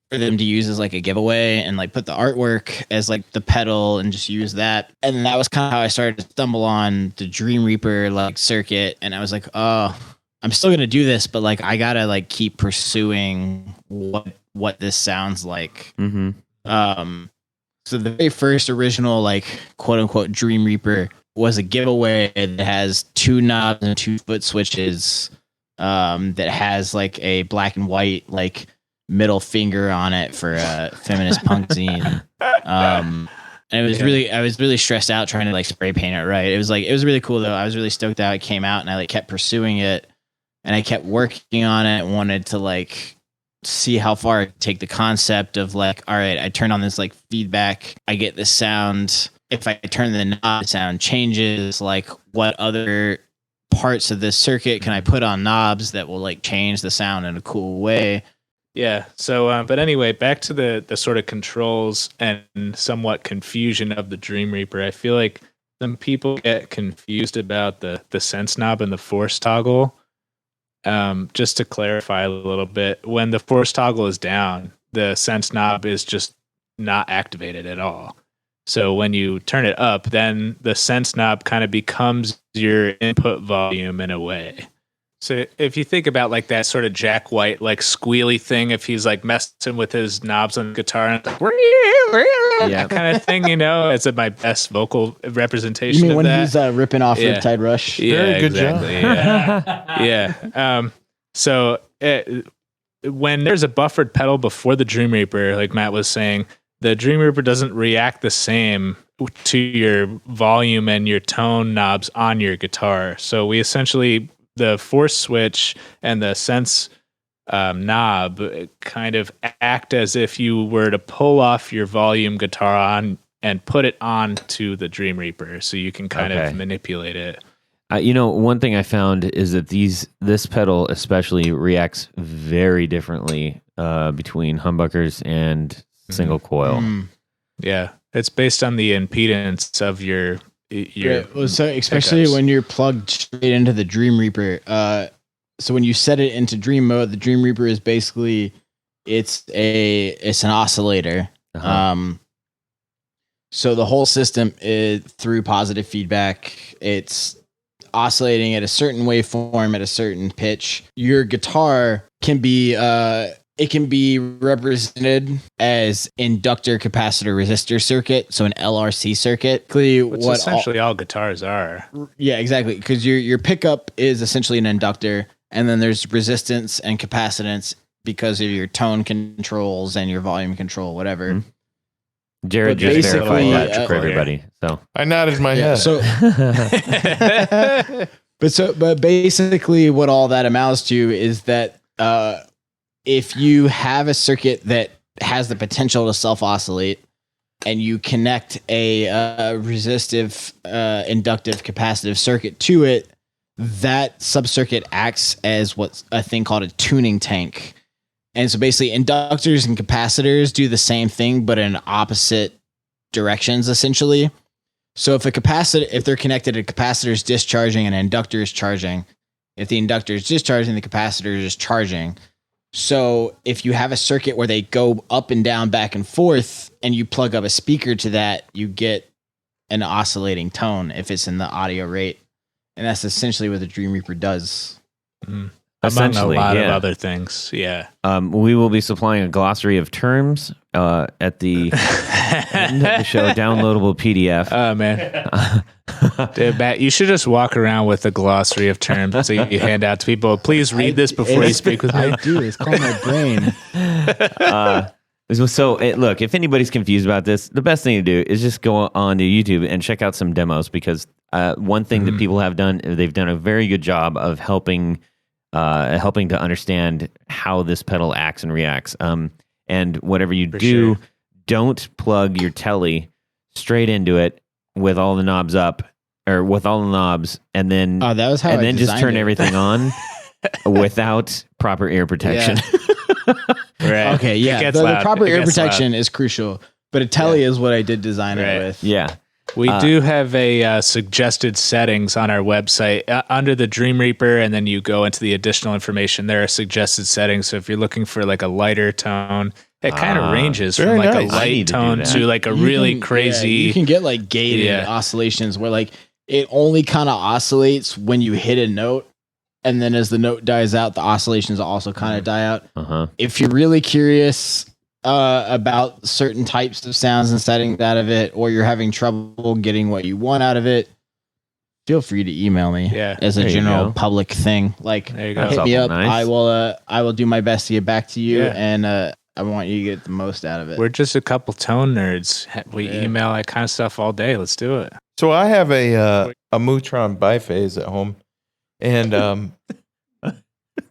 for them to use as like a giveaway, and like put the artwork as like the pedal and just use that. And that was kind of how I started to stumble on the Dream Reaper like circuit. And I was like, oh, I'm still going to do this, but like I got to like keep pursuing what this sounds like. Mm-hmm. So the very first original, like, quote unquote Dream Reaper was a giveaway that has 2 knobs and 2 foot switches, that has like a black and white, like, middle finger on it for a feminist punk zine. And I was really stressed out trying to like spray paint it right. It was really cool though. I was really stoked that it came out, and I like kept pursuing it, and I kept working on it, wanted to like see how far I could take the concept of like, all right, I turn on this like feedback, I get this sound. If I turn the knob, the sound changes. Like, what other parts of this circuit can I put on knobs that will like change the sound in a cool way? Yeah. So, but anyway, back to the sort of controls and somewhat confusion of the Dream Reaper. I feel like some people get confused about the sense knob and the force toggle. Just to clarify a little bit, when the force toggle is down, the sense knob is just not activated at all. So when you turn it up, then the sense knob kind of becomes your input volume in a way. So if you think about like that sort of Jack White, like squealy thing, if he's like messing with his knobs on the guitar and like, that kind of thing, it's my best vocal representation You mean of when that. he's ripping off Yeah. Riptide Rush? Very good job. Yeah. So when there's a buffered pedal before the Dream Reaper, like Matt was saying, the Dream Reaper doesn't react the same to your volume and your tone knobs on your guitar. So we essentially, the force switch and the sense knob kind of act as if you were to pull off your volume guitar on and put it on to the Dream Reaper, so you can kind of manipulate it. One thing I found is that this pedal especially reacts very differently between humbuckers and single coil. Yeah, it's based on the impedance of your. Well, so especially pickups. when you're plugged straight into the Dream Reaper. So when you set it into Dream mode, the Dream Reaper is basically it's an oscillator. Uh-huh. So the whole system is through positive feedback. It's oscillating at a certain waveform at a certain pitch. Your guitar can be represented as inductor capacitor resistor circuit, so an LRC circuit. Which essentially all guitars are. Yeah, exactly. Because your pickup is essentially an inductor, and then there's resistance and capacitance because of your tone controls and your volume control, whatever. Mm-hmm. Jared But just verified basically, that for everybody. So I nodded my Yeah, head. but basically, what all that amounts to is that if you have a circuit that has the potential to self oscillate, and you connect a resistive, inductive, capacitive circuit to it, that subcircuit acts as what's a thing called a tuning tank. And so basically inductors and capacitors do the same thing, but in opposite directions, essentially. So if they're connected, a capacitor is discharging and an inductor is charging. If the inductor is discharging, the capacitor is charging. So if you have a circuit where they go up and down, back and forth, and you plug up a speaker to that, you get an oscillating tone if it's in the audio rate. And that's essentially what the Dream Reaper does. Among a lot of other things. Yeah. We will be supplying a glossary of terms at the end of the show, downloadable PDF. Oh, man. Dude, Matt, you should just walk around with a glossary of terms so you hand out to people. Please read this before you speak with me. I do. It's called my brain. Look, if anybody's confused about this, the best thing to do is just go on to YouTube and check out some demos, because one thing that people have done, they've done a very good job of helping to understand how this pedal acts and reacts. And whatever you do, don't plug your telly straight into it with all the knobs up, or with all the knobs, and then that was how and I then just turn designed it. everything on without proper ear protection. Right. Okay, yeah. The proper ear protection is crucial, but a telly is what I did design it with. Yeah. We do have a suggested settings on our website under the Dream Reaper, and then you go into the additional information. There are suggested settings. So if you're looking for like a lighter tone, it kind of ranges from like nice. a light tone to like a really crazy. You can get like gated oscillations where like it only kind of oscillates when you hit a note, and then as the note dies out, the oscillations also kind of die out. If you're really curious about certain types of sounds and settings out of it, or you're having trouble getting what you want out of it, feel free to email me as a general public thing. Like, there you go. hit me up. Nice. I will do my best to get back to you, and I want you to get the most out of it. We're just a couple tone nerds. We email that kind of stuff all day. Let's do it. So I have a Mutron biphase at home, and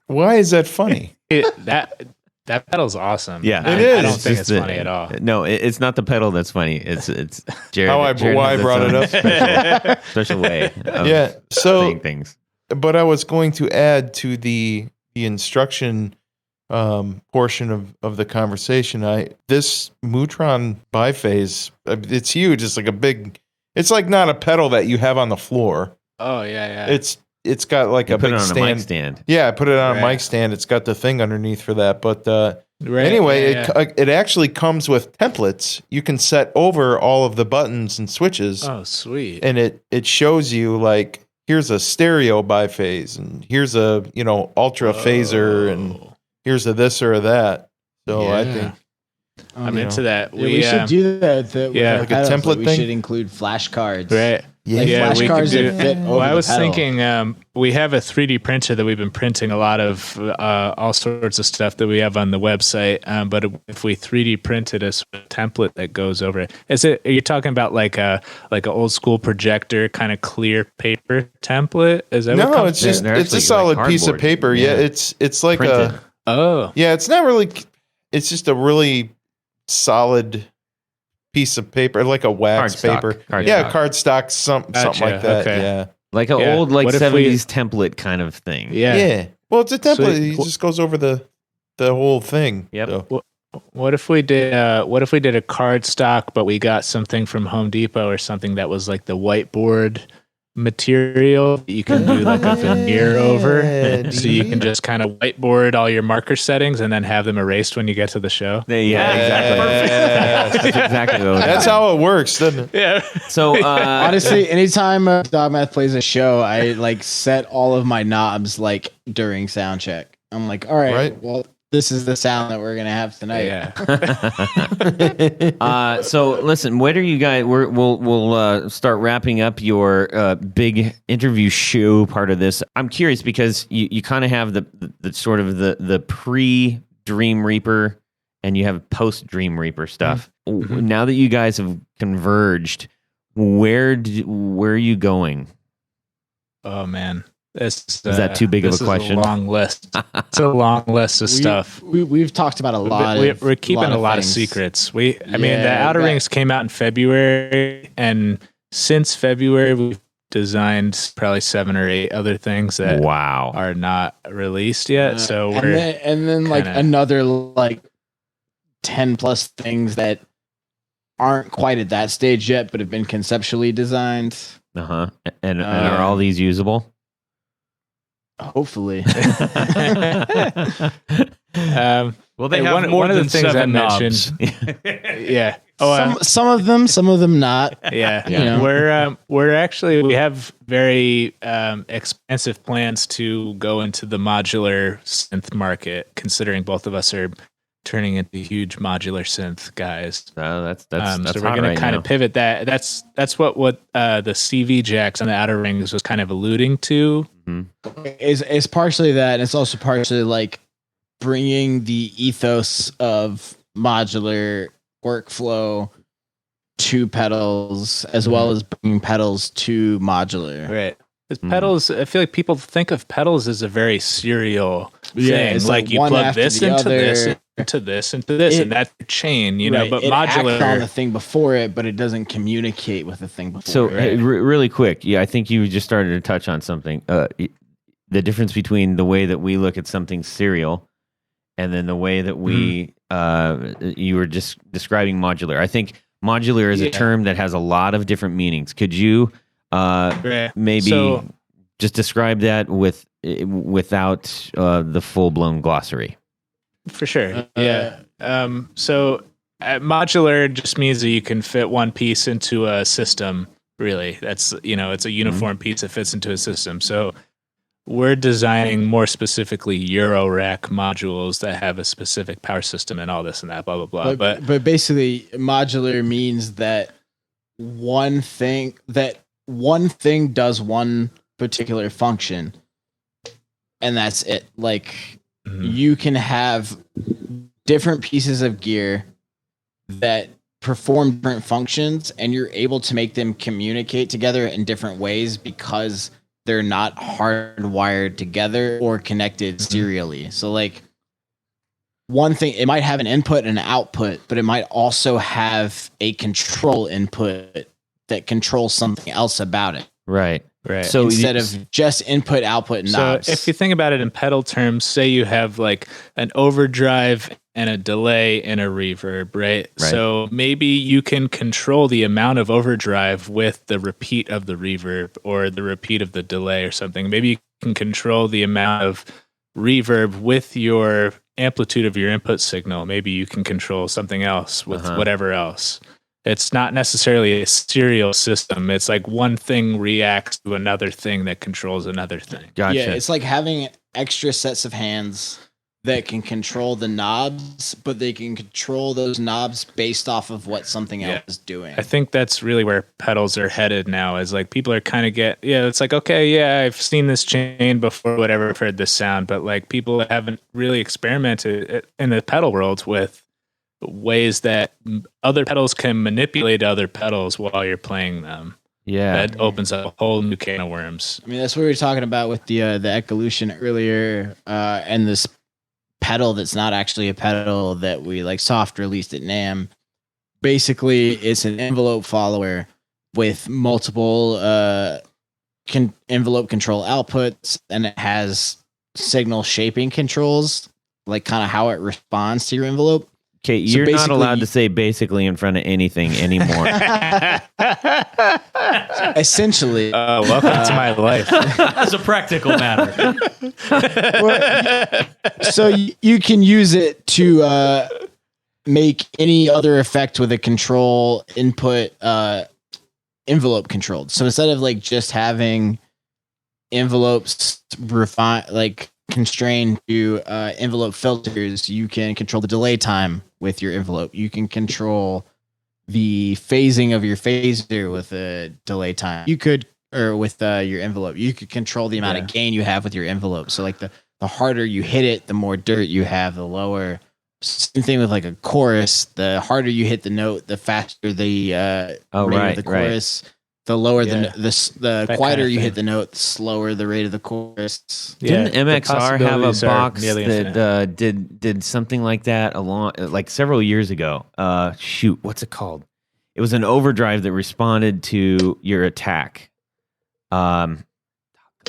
why is that funny? That pedal's awesome. Yeah, it is. I don't think it's funny at all. No, it's not the pedal that's funny. It's Jared. Why I brought it up. Special way. Of So saying things. But I was going to add to the instruction portion of the conversation. This Mutron biphase, it's huge. It's like it's like not a pedal that you have on the floor. Oh yeah. It's got like a Put big it on stand. a mic stand. Yeah, I put it on a mic stand. It's got the thing underneath for that. But anyway, it actually comes with templates. You can set over all of the buttons and switches. Oh, sweet. And it shows you like, here's a stereo biphase, and here's a ultra phaser, and here's a this or a that. So I think I'm into that. We should do that. Like a template we thing? should include flashcards. Right. Like flashcards that fit over I was the pedal. thinking we have a 3D printer that we've been printing a lot of all sorts of stuff that we have on the website. But if we 3D printed a template that goes over it, are you talking about like an old school projector kind of clear paper template? Is that no, what it's just it's a solid piece of paper. Yeah, it's like Printed. it's not really. It's just a really solid piece of paper, like a wax paper. Cardstock, something like that. Okay. Yeah, Like an old like 70s template kind of thing. yeah. Well, it's a template. It just goes over the whole thing. Yep. So. What if we did a cardstock, but we got something from Home Depot or something that was like the whiteboard material that you can do like a veneer over, so you can just kind of whiteboard all your marker settings and then have them erased when you get to the show. Exactly. That's exactly what That's how it works, doesn't it? Yeah. So Honestly, anytime Dogmath plays a show, I like set all of my knobs like during sound check. I'm like, all right. Well, this is the sound that we're gonna have tonight. Yeah. So listen, what are you guys? We'll start wrapping up your big interview show part of this. I'm curious because you kind of have the sort of the pre Dream Reaper and you have post Dream Reaper stuff. Mm-hmm. Now that you guys have converged, where are you going? Oh man. Is that too big of a question? A long list. It's a long list of stuff. We've talked about a lot. We're keeping a lot of secrets. I mean, the Outer Rings came out in February, and since February, we've designed probably 7 or 8 other things that are not released yet. So and then like another like 10 plus things that aren't quite at that stage yet, but have been conceptually designed. And are all these usable? Hopefully. Well, they have more than 7 knobs. Yeah. Some of them not. Yeah. You know? We have very expansive plans to go into the modular synth market, considering both of us are turning into huge modular synth guys. That's so we're going to kind of pivot that. That's what the CV jacks on the Outer Rings was kind of alluding to. Is partially that, and it's also partially like bringing the ethos of modular workflow to pedals, as well as bringing pedals to modular. Right. Because pedals, I feel like people think of pedals as a very serial thing. It's like you plug this into this, into this, into this, and that's a chain, you know, but it modular. acts on the thing before it, but it doesn't communicate with the thing before So, it. Right? really quick, I think you just started to touch on something. The difference between the way that we look at something serial and then the way that we, you were just describing modular. I think modular is a term that has a lot of different meanings. Could you maybe just describe that without the full-blown glossary? For sure. So modular just means that you can fit one piece into a system, really. That's, it's a uniform piece that fits into a system. So we're designing more specifically Euro rack modules that have a specific power system and all this and that, blah, blah, blah. But basically, modular means that one thing does one particular function, and that's it. Like, you can have different pieces of gear that perform different functions, and you're able to make them communicate together in different ways because they're not hardwired together or connected serially. So like one thing, it might have an input and an output, but it might also have a control input that controls something else about it. Right. So instead of just input, output, knobs. So if you think about it in pedal terms, say you have like an overdrive and a delay and a reverb, right? So maybe you can control the amount of overdrive with the repeat of the reverb or the repeat of the delay or something. Maybe you can control the amount of reverb with your amplitude of your input signal. Maybe you can control something else with whatever else. It's not necessarily a serial system. It's like one thing reacts to another thing that controls another thing. Gotcha. Yeah, it's like having extra sets of hands that can control the knobs, but they can control those knobs based off of what something else is doing. I think that's really where pedals are headed now, is like people are kind of it's like, okay, I've seen this chain before, whatever, I've heard this sound, but like people haven't really experimented in the pedal world with ways that other pedals can manipulate other pedals while you're playing them. Yeah. That opens up a whole new can of worms. I mean, that's what we were talking about with the Ecolution earlier, and this pedal that's not actually a pedal that we like soft released at NAMM. Basically, it's an envelope follower with multiple envelope control outputs, and it has signal shaping controls, like kind of how it responds to your envelope. Okay, you're not allowed to say basically in front of anything anymore. Essentially. Welcome to my life. As a practical matter. So you can use it to make any other effect with a control input envelope controlled. So instead of like just having envelopes constrained to envelope filters, you can control the delay time with your envelope. You can control the phasing of your phaser with a delay time. You could, or with your envelope, you could control the amount of gain you have with your envelope. So like the harder you hit it, the more dirt you have, the lower. Same thing with like a chorus. The harder you hit the note, the faster the rate of the chorus. The lower Yeah. the That quieter kind of you thing. hit the note, the slower the rate of the chorus. Didn't the MXR have a possibilities are box nearly that infinite. did something like that like several years ago? Shoot, what's it called? It was an overdrive that responded to your attack. Oh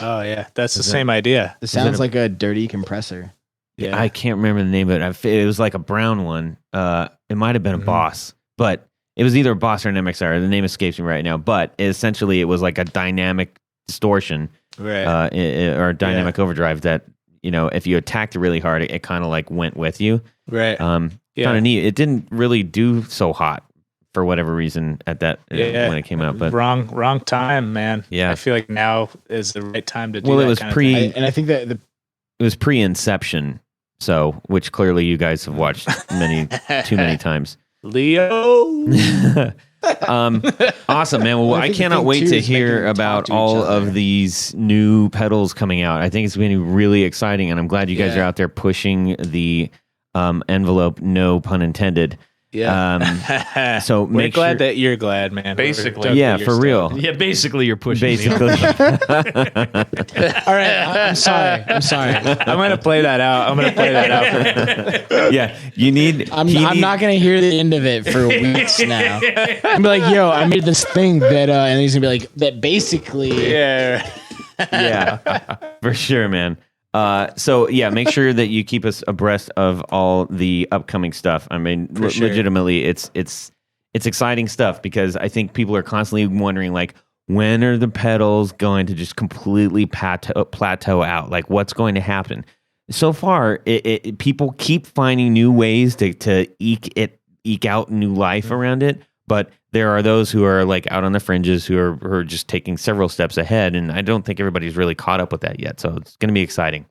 yeah, that's the Was it- same idea. It sounds a- like a dirty compressor. Yeah. I can't remember the name of it. It was like a brown one. It might have been a Mhm. Boss, but it was either a Boss or an MXR. The name escapes me right now. But essentially, it was like a dynamic distortion Right. or a dynamic overdrive that, if you attacked it really hard, it kind of like went with you. right. Kind Yeah. of neat. It didn't really do so hot for whatever reason at that when it came out. But wrong time, man. Yeah. I feel like now is the right time to do well, that it was kind of pre thing. I think that the it was pre-Inception, so which clearly you guys have watched too many times. Leo. Awesome, man. Well, Well, I I think the cannot thing, wait too, to is making hear them talk about to each all other. of these new pedals coming out. I think it's going to be really exciting, and I'm glad you guys Yeah. are out there pushing the envelope. No pun intended. Yeah. So we're make glad sure- that you're glad, man. Basically. We're stoked Yeah, that for you're real. stoked. Yeah, basically you're pushing me. Basically, all right. I'm sorry. I'm sorry. I'm gonna play that out. yeah. You need. I'm he need- not gonna hear the end of it for weeks now. I'm be like, yo, I made this thing that, and he's gonna be like, that basically. Yeah. Yeah, for sure, man. So yeah, make sure that you keep us abreast of all the upcoming stuff. I mean, sure. legitimately, it's exciting stuff because I think people are constantly wondering, like, when are the pedals going to just completely plateau out? Like, what's going to happen? So far, people keep finding new ways to eke out new life around it, but there are those who are like out on the fringes who are just taking several steps ahead, and I don't think everybody's really caught up with that yet. So it's going to be exciting.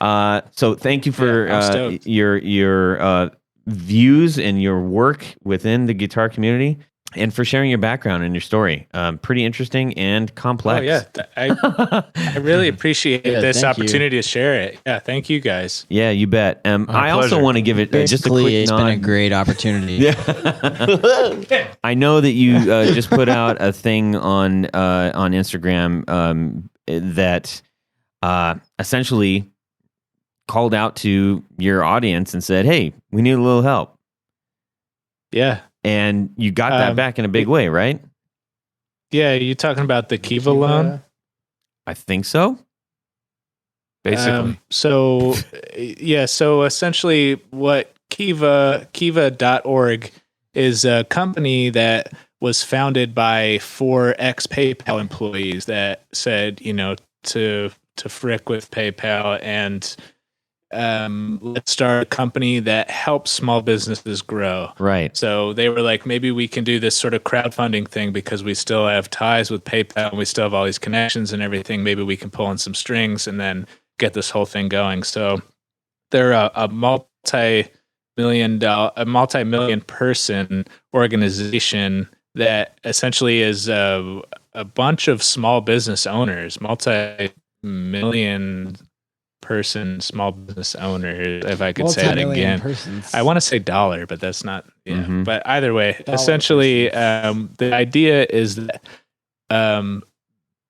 So thank you for I'm stoked. your views and your work within the guitar community, and for sharing your background and your story. Pretty interesting and complex. Oh yeah. I really appreciate Yeah, this thank you. opportunity to share it. Yeah. Thank you guys. Yeah, you bet. I also pleasure. want to give it just a Basically, quick it's nod. been a great opportunity. Yeah. I know that you just put out a thing on Instagram that essentially called out to your audience and said, "Hey, we need a little help," Yeah. and you got that back in a big way, right? Yeah. You talking about the Kiva loan? I think so. Basically. So essentially what Kiva.org is a company that was founded by 4 ex-PayPal employees that said, to frick with PayPal and let's start a company that helps small businesses grow. Right. So they were like, maybe we can do this sort of crowdfunding thing because we still have ties with PayPal and we still have all these connections and everything. Maybe we can pull on some strings and then get this whole thing going. So they're a multi-million person organization that essentially is a bunch of small business owners, multi-million person small business owners, if I could say that Multi-million again. persons. I want to say dollar, but that's not. Yeah. Mhm. But either way, Dollar essentially, the idea is that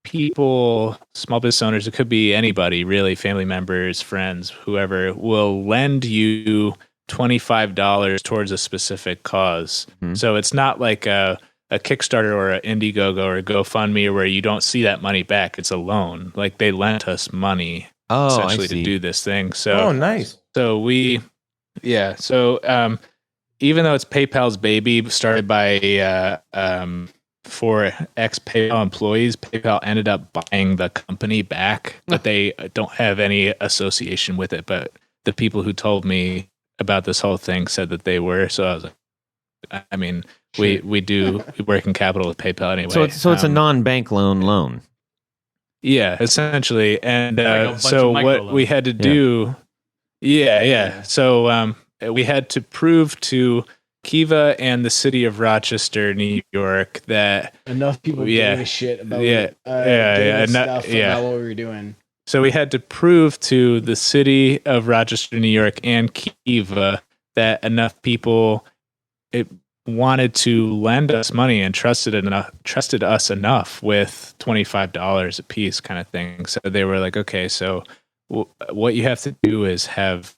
people, small business owners, it could be anybody, really, family members, friends, whoever, will lend you $25 towards a specific cause. Mhm. So it's not like a Kickstarter or an Indiegogo or a GoFundMe where you don't see that money back. It's a loan. Like they lent us money Oh, I essentially to see. do this thing. So Oh, nice. so even though it's PayPal's baby, started by 4 ex-PayPal employees, PayPal ended up buying the company back, but they don't have any association with it. But the people who told me about this whole thing said that they were. So I was like, I mean, we work in capital with PayPal anyway. So it's a non-bank loan. Yeah, essentially. And Like a bunch so of what microloans. we had to do, yeah. So we had to prove to Kiva and the city of Rochester, New York, that Enough people Yeah. gave a shit about Yeah. stuff Yeah. about what we were doing. so we had to prove to the city of Rochester, New York, and Kiva that enough people wanted to lend us money and trusted us enough with $25 a piece kind of thing. So they were like, okay, so what you have to do is have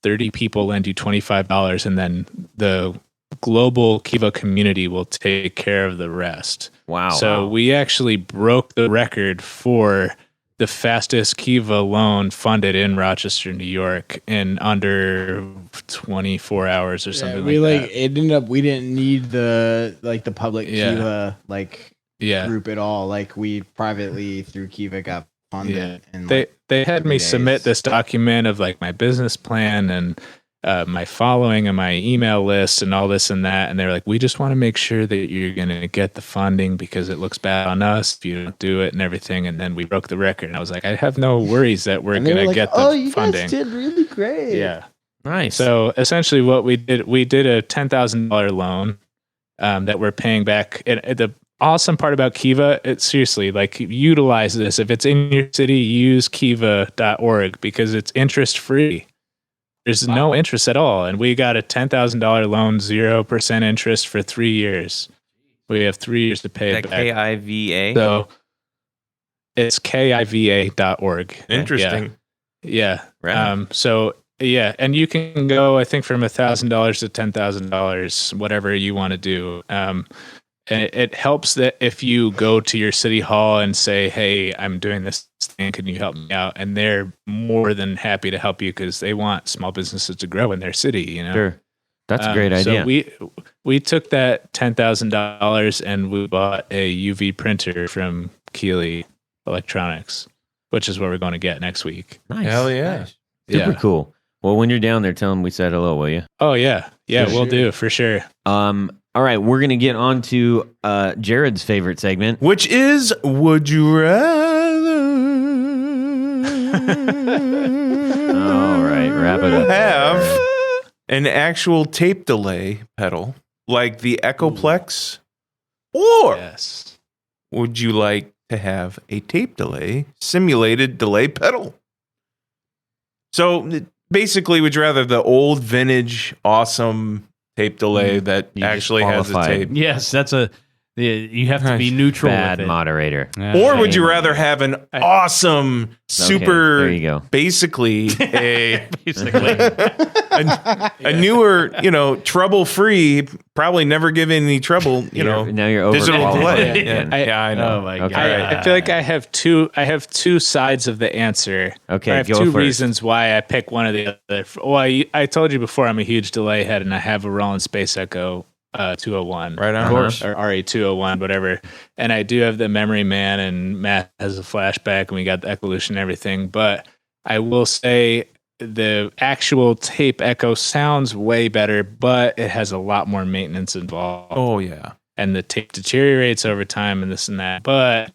30 people lend you $25, and then the global Kiva community will take care of the rest. Wow. So we actually broke the record for the fastest Kiva loan funded in Rochester, New York, in under 24 hours or something we like that. it ended up we didn't need the public Yeah. Kiva group at all. Like we privately through Kiva got funded. Yeah. In They had 3 me days. submit this document of like my business plan and my following and my email list and all this and that. And they were like, we just want to make sure that you're going to get the funding because it looks bad on us if you don't do it and everything. And then we broke the record. And I was like, I have no worries that we're And they going were to like, get the you funding. guys did really great. Yeah. Nice. So essentially what we did a $10,000 loan that we're paying back. And the awesome part about Kiva, seriously, like utilize this. If it's in your city, use kiva.org because it's interest free. There's no interest at all. And we got a $10,000 loan, 0% interest for 3 years. We have 3 years to pay it That back. KIVA. So it's kiva.org. Interesting. Yeah. Right. So yeah, and you can go, I think, from $1,000 to $10,000, whatever you want to do. And it helps that if you go to your city hall and say, hey, I'm doing this thing, can you help me out? And they're more than happy to help you because they want small businesses to grow in their city, you know? Sure. That's a great idea. So we took that $10,000 and we bought a UV printer from Keeley Electronics, which is what we're going to get next week. Nice. Hell yeah. Super cool. Well, when you're down there, tell them we said hello, will you? Oh, yeah. Yeah, For we'll sure. do, for sure. All right, we're going to get on to Jared's favorite segment. Which is Would You Rather? All right, wrap it up. Have an actual tape delay pedal like the Echoplex? Or Yes. would you like to have a tape delay simulated delay pedal? So basically, would you rather the old vintage awesome tape delay that You actually has a disqualified. tape? Yes, you have to be neutral Bad with it. moderator. Or would you Shame. rather have an awesome, Okay, super, there you go. basically a Basically. a newer, trouble-free, probably never give any trouble, Now you're digital overqualified. delay. Yeah. Yeah, I know. Oh my Okay. god! I feel like I have two sides of the answer. Okay, I have go two first. reasons why I pick one or the other. Well, I told you before I'm a huge delay head, and I have a Roland Space Echo 201, Right on. Of course. or RE 201, whatever. And I do have the Memory Man, and Matt has a flashback, and we got the Evolution and everything. But I will say the actual tape Echo sounds way better, but it has a lot more maintenance involved. Oh, yeah. And the tape deteriorates over time and this and that. But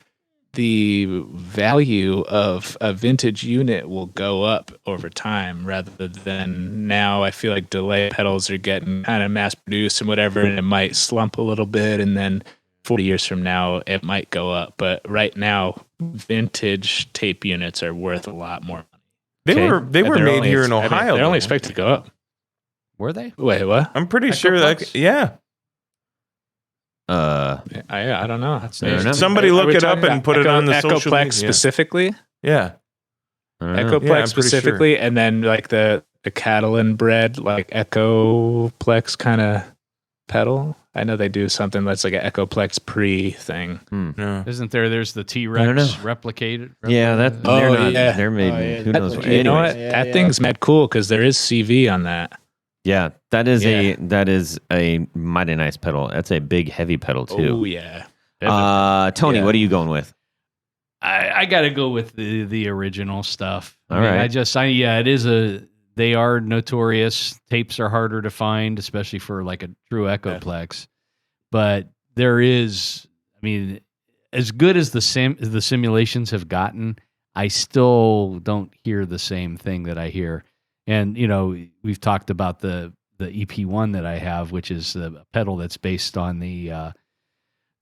the value of a vintage unit will go up over time rather than now. I feel like delay pedals are getting kind of mass produced and whatever, and it might slump a little bit. And then 40 years from now, it might go up. But right now, vintage tape units are worth a lot more. They Okay. were And made they're only- here in I mean, Ohio. they're only though. expected to go up. Were they? Wait, what? I'm pretty sure that, yeah. I don't know. I don't know. Somebody Are look we it up talking and about put it on the social Echoplex media. specifically? Yeah. I don't know. Yeah, Echoplex I'm pretty specifically, and then like the Catalan bred like Echoplex kind of pedal. I know they do something that's like an Echoplex pre thing. No. Isn't there? There's the T I don't Rex know. replicated. Yeah, that Oh, they're not. yeah. They're made. Oh, yeah. Who knows? That- What, You know anyways. what? Yeah, That yeah. thing's mad cool because there is CV on that. Yeah, that is Yeah. a mighty nice pedal. That's a big heavy pedal Oh too. yeah. Tony, Yeah. what are you going with? I got to go with the original stuff. All right. It is they are notorious. Tapes are harder to find, especially for like a true Echoplex. But there is, I mean, as good as the simulations have gotten, I still don't hear the same thing that I hear. And we've talked about the EP1 that I have, which is a pedal that's based on the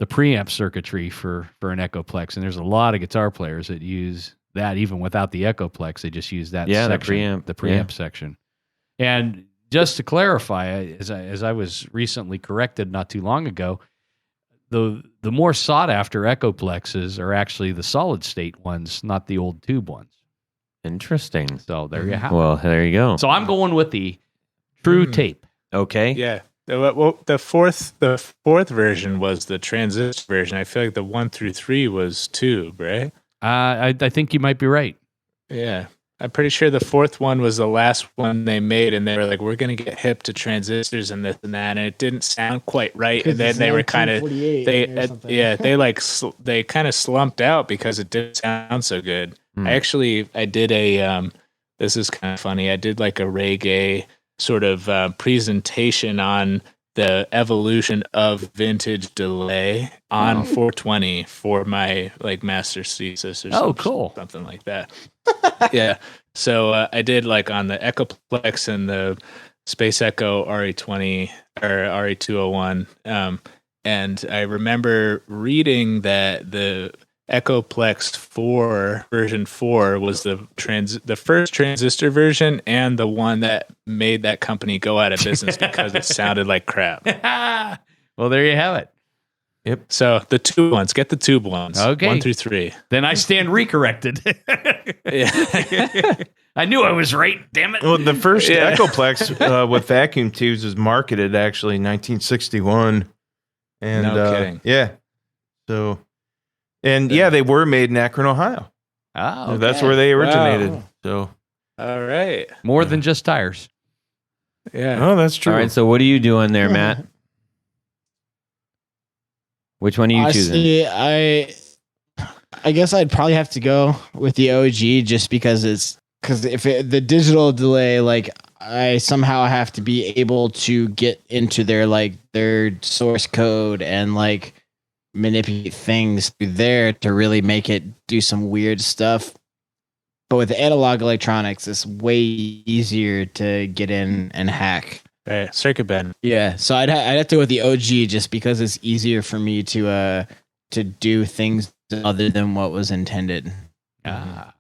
preamp circuitry for an Echoplex, and there's a lot of guitar players that use that even without the Echoplex. They just use that Yeah, the section, preamp, the preamp yeah. section, and just to clarify, as I was recently corrected not too long ago, the more sought after Echoplexes are actually the solid state ones, not the old tube ones. Interesting. So there you have it. Well, there you go. So I'm going with the true tape. Okay. Yeah. Well, the fourth version was the transistor version. I feel like the 1 through 3 was tube, right? I think you might be right. Yeah. I'm pretty sure the fourth one was the last one they made, and they were like, "We're gonna get hip to transistors and this and that," and it didn't sound quite right. And then they were kind of they kind of slumped out because it didn't sound so good. I did a this is kind of funny. I did like a reggae sort of presentation on the evolution of vintage delay on 420 for my like master's thesis or something like that. Yeah. So I did like on the Echoplex and the Space Echo RE20 or RE201. And I remember reading that the Echoplex 4 version 4 was the first transistor version and the one that made that company go out of business because it sounded like crap. Well, there you have it. Yep. So the tube ones, get the tube ones. Okay. 1 through 3. Then I stand recorrected. Yeah. I knew I was right. Damn it. Well, the first Echoplex with vacuum tubes was marketed actually in 1961. And No kidding. Yeah. So, and yeah, they were made in Akron, Ohio. Oh, So that's where they originated. Wow. So, All right. more than just tires. Yeah. oh, that's true. All right. So what are you doing there, Matt? Which one are you choosing? Honestly, I guess I'd probably have to go with the OG just because the digital delay, like I somehow have to be able to get into their source code and like manipulate things through there to really make it do some weird stuff. But with analog electronics, it's way easier to get in and hack. Right. Circuit bend. Yeah, so I'd have to go with the OG just because it's easier for me to do things other than what was intended. I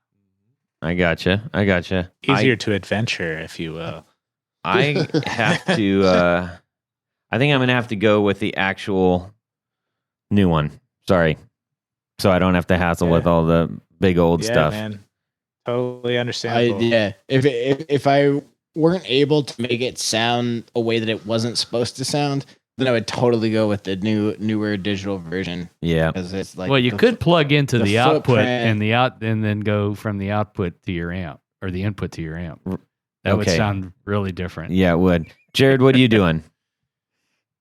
gotcha. Easier to adventure, if you will. I have to. I think I'm gonna have to go with the actual new one. Sorry, so I don't have to hassle with all the big old stuff. Man. Totally understandable. If I weren't able to make it sound a way that it wasn't supposed to sound, then I would totally go with the newer digital version. Yeah, because it's like Well, you could plug into the output footprint. and then go from the output to your amp or the input to your amp. That would Okay. sound really different. yeah, it would. Jared, what are you doing?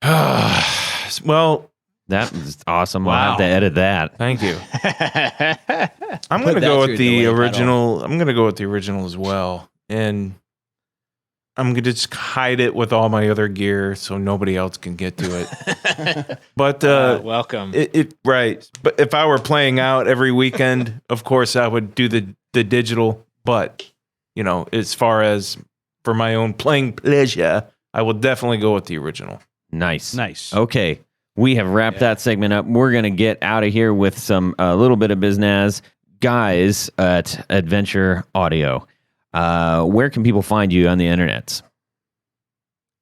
Well, That was awesome. Wow. I'll have to edit that. thank you. I'm Put going to that go through with the delay pedal. original. I'm going to go with the original as well. And I'm going to just hide it with all my other gear so nobody else can get to it. But welcome. right. But if I were playing out every weekend, of course I would do the digital. But, you know, as far as for my own playing pleasure, I will definitely go with the original. Nice. Nice. Okay. We have wrapped that segment up. We're going to get out of here with some a little bit of business. Guys at Adventure Audio, where can people find you on the internets?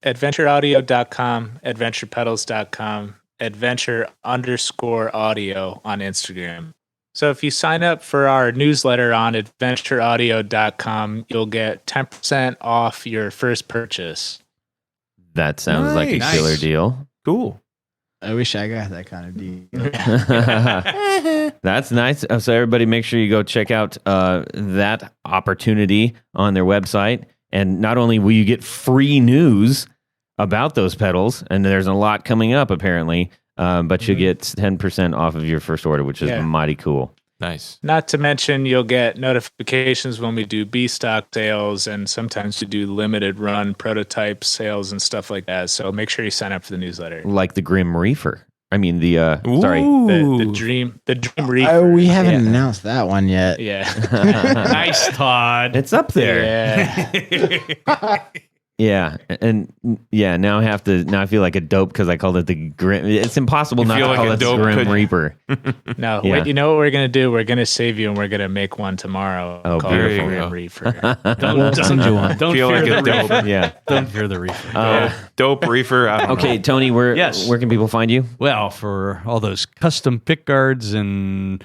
AdventureAudio.com, AdventurePedals.com, Adventure_audio on Instagram. So if you sign up for our newsletter on AdventureAudio.com, you'll get 10% off your first purchase. That sounds like a Nice. killer deal. Cool. I wish I got that kind of deal. That's nice. So everybody make sure you go check out that opportunity on their website. And not only will you get free news about those pedals, and there's a lot coming up apparently, but you get 10% off of your first order, which is mighty cool. Nice. Not to mention, you'll get notifications when we do B-stock sales, and sometimes we do limited run prototype sales and stuff like that. So make sure you sign up for the newsletter. Like the Grim Reefer. I mean, the The Dream Reaper. We haven't announced that one yet. Yeah. Nice, Todd. it's up there. Yeah. Yeah, and now I feel like a dope because I called it the Grim. It's impossible not to feel like call a it the dope Grim could- Reaper. No, Yeah. wait, you know what we're gonna do? We're gonna save you, and we're gonna make one tomorrow. Oh, called beautiful. Grim Reaper. Don't send you one. Don't Feel fear like the a dope. reefer. Yeah. Don't fear the reefer. Dope reefer. I don't Okay, know. Tony, where Yes. where can people find you? Well, for all those custom pick guards and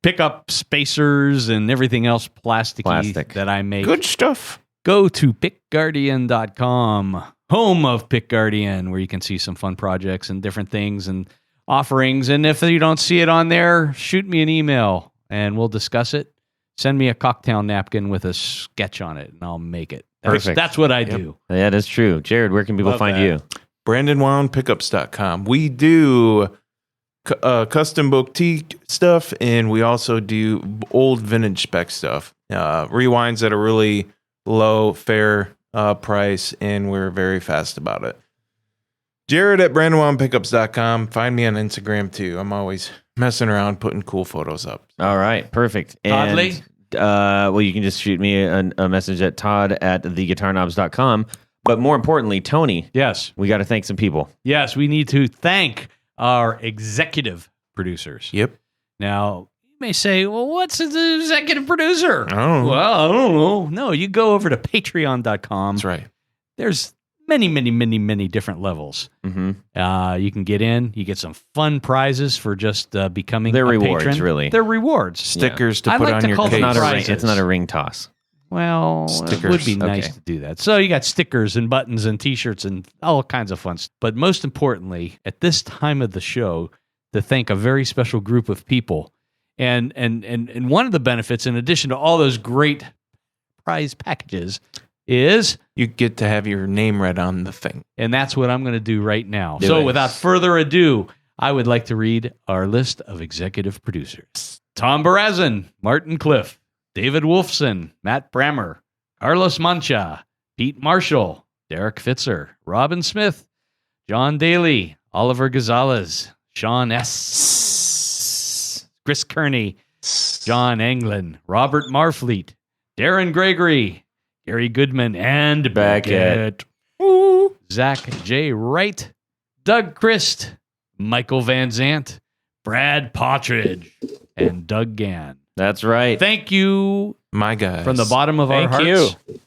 pickup spacers and everything else plasticky Plastic. that I make, Good stuff. go to pickguardian.com, home of Pick Guardian, where you can see some fun projects and different things and offerings. And if you don't see it on there, shoot me an email and we'll discuss it. Send me a cocktail napkin with a sketch on it and I'll make it. Perfect. That's what I do. That is true. Jared, where can people Love find that. you? BrandonWoundPickups.com. We do custom boutique stuff, and we also do old vintage spec stuff. Rewinds at a really low, fair price, and we're very fast about it. Jared at BrandonWoundPickups.com. Find me on Instagram too. I'm always messing around, putting cool photos up. All right, perfect. And Toddley? well, you can just shoot me a message at Todd at theguitarknobs.com. But more importantly, Tony, Yes. we got to thank some people. Yes, we need to thank our executive producers. Yep. Now, you may say, well, what's an executive producer? I don't know. Well, I don't know. No, you go over to patreon.com. That's right. There's many different levels. Mm-hmm. You can get in. You get some fun prizes for just becoming They're a rewards, patron. really. They're rewards. Stickers to I put like on to your call case. them It's not a ring. prizes. It's not a ring toss. Well, it Stickers. would be nice Okay. to do that. So you got stickers and buttons and T-shirts and all kinds of fun stuff. But most importantly, at this time of the show, to thank a very special group of people, and one of the benefits, in addition to all those great prize packages, is, You get to have your name read on the thing. and that's what I'm going to do right now. Do So it. without further ado, I would like to read our list of executive producers: Tom Barazin, Martin Cliff, David Wolfson, Matt Brammer, Carlos Mancha, Pete Marshall, Derek Fitzer, Robin Smith, John Daly, Oliver Gonzalez, Sean S., Chris Kearney, John Anglin, Robert Marfleet, Darren Gregory, Gary Goodman, and Beckett. Woo. Zach J. Wright, Doug Christ, Michael Van Zant, Brad Partridge, and Doug Gann. That's right. Thank you My guys. from the bottom of our Thank hearts. you.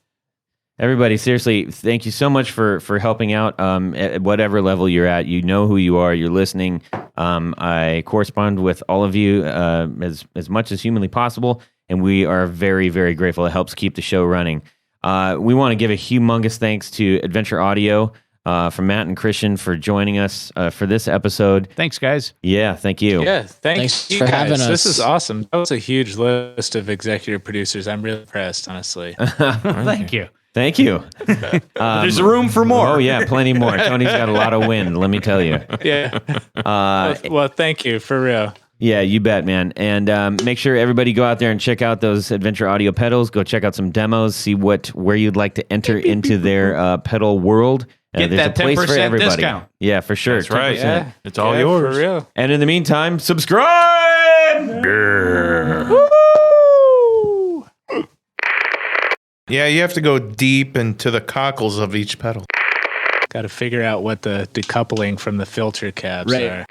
Everybody, seriously, thank you so much for helping out. At whatever level you're at, you know who you are. You're listening. I correspond with all of you as much as humanly possible, and we are very, very grateful. It helps keep the show running. We want to give a humongous thanks to Adventure Audio from Matt and Christian for joining us for this episode. Thanks, guys. Yeah, thank you. Yeah, Thanks you for guys. having us. This is awesome. That was a huge list of executive producers. I'm really impressed, honestly. Thank you. Thank you. There's room for more. Oh yeah, plenty more. Tony's got a lot of wind. Let me tell you. Yeah. Well, thank you for real. Yeah, you bet, man. And make sure everybody go out there and check out those Adventure Audio pedals. Go check out some demos. See where you'd like to enter into their pedal world. Get There's that a place for 10% everybody. discount. Yeah, for sure. That's right. 10%. Yeah. It's all Yeah, yours. For real. And in the meantime, subscribe. Yeah, you have to go deep into the cockles of each pedal. Got to figure out what the decoupling from the filter caps Right. are.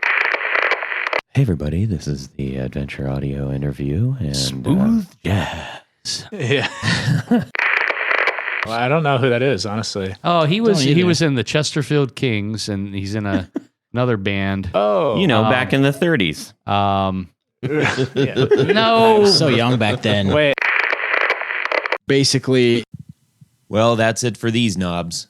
Hey everybody, this is the Adventure Audio interview, and Smooth jazz. Yeah. Well, I don't know who that is, honestly. Oh, he was either. in the Chesterfield Kings, and he's in another band. Oh. you know, back in the 30s. Yeah. No, So young back then. Wait. Basically, Well, that's it for these knobs.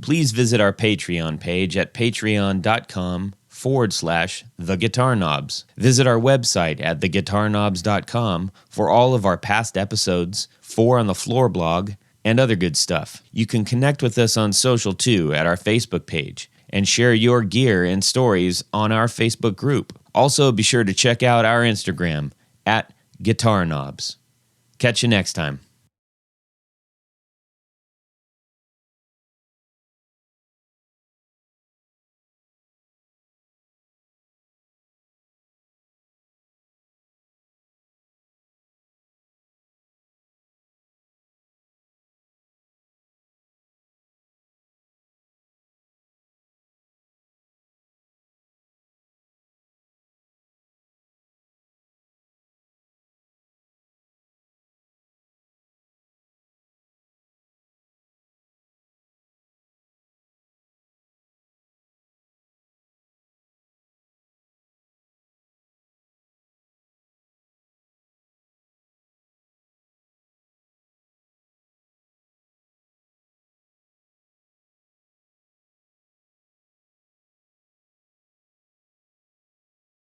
Please visit our Patreon page at patreon.com/theguitarknobs. Visit our website at theguitarknobs.com for all of our past episodes, 4 on the Floor blog, and other good stuff. You can connect with us on social too at our Facebook page and share your gear and stories on our Facebook group. Also, be sure to check out our Instagram at Guitar Knobs. Catch you next time.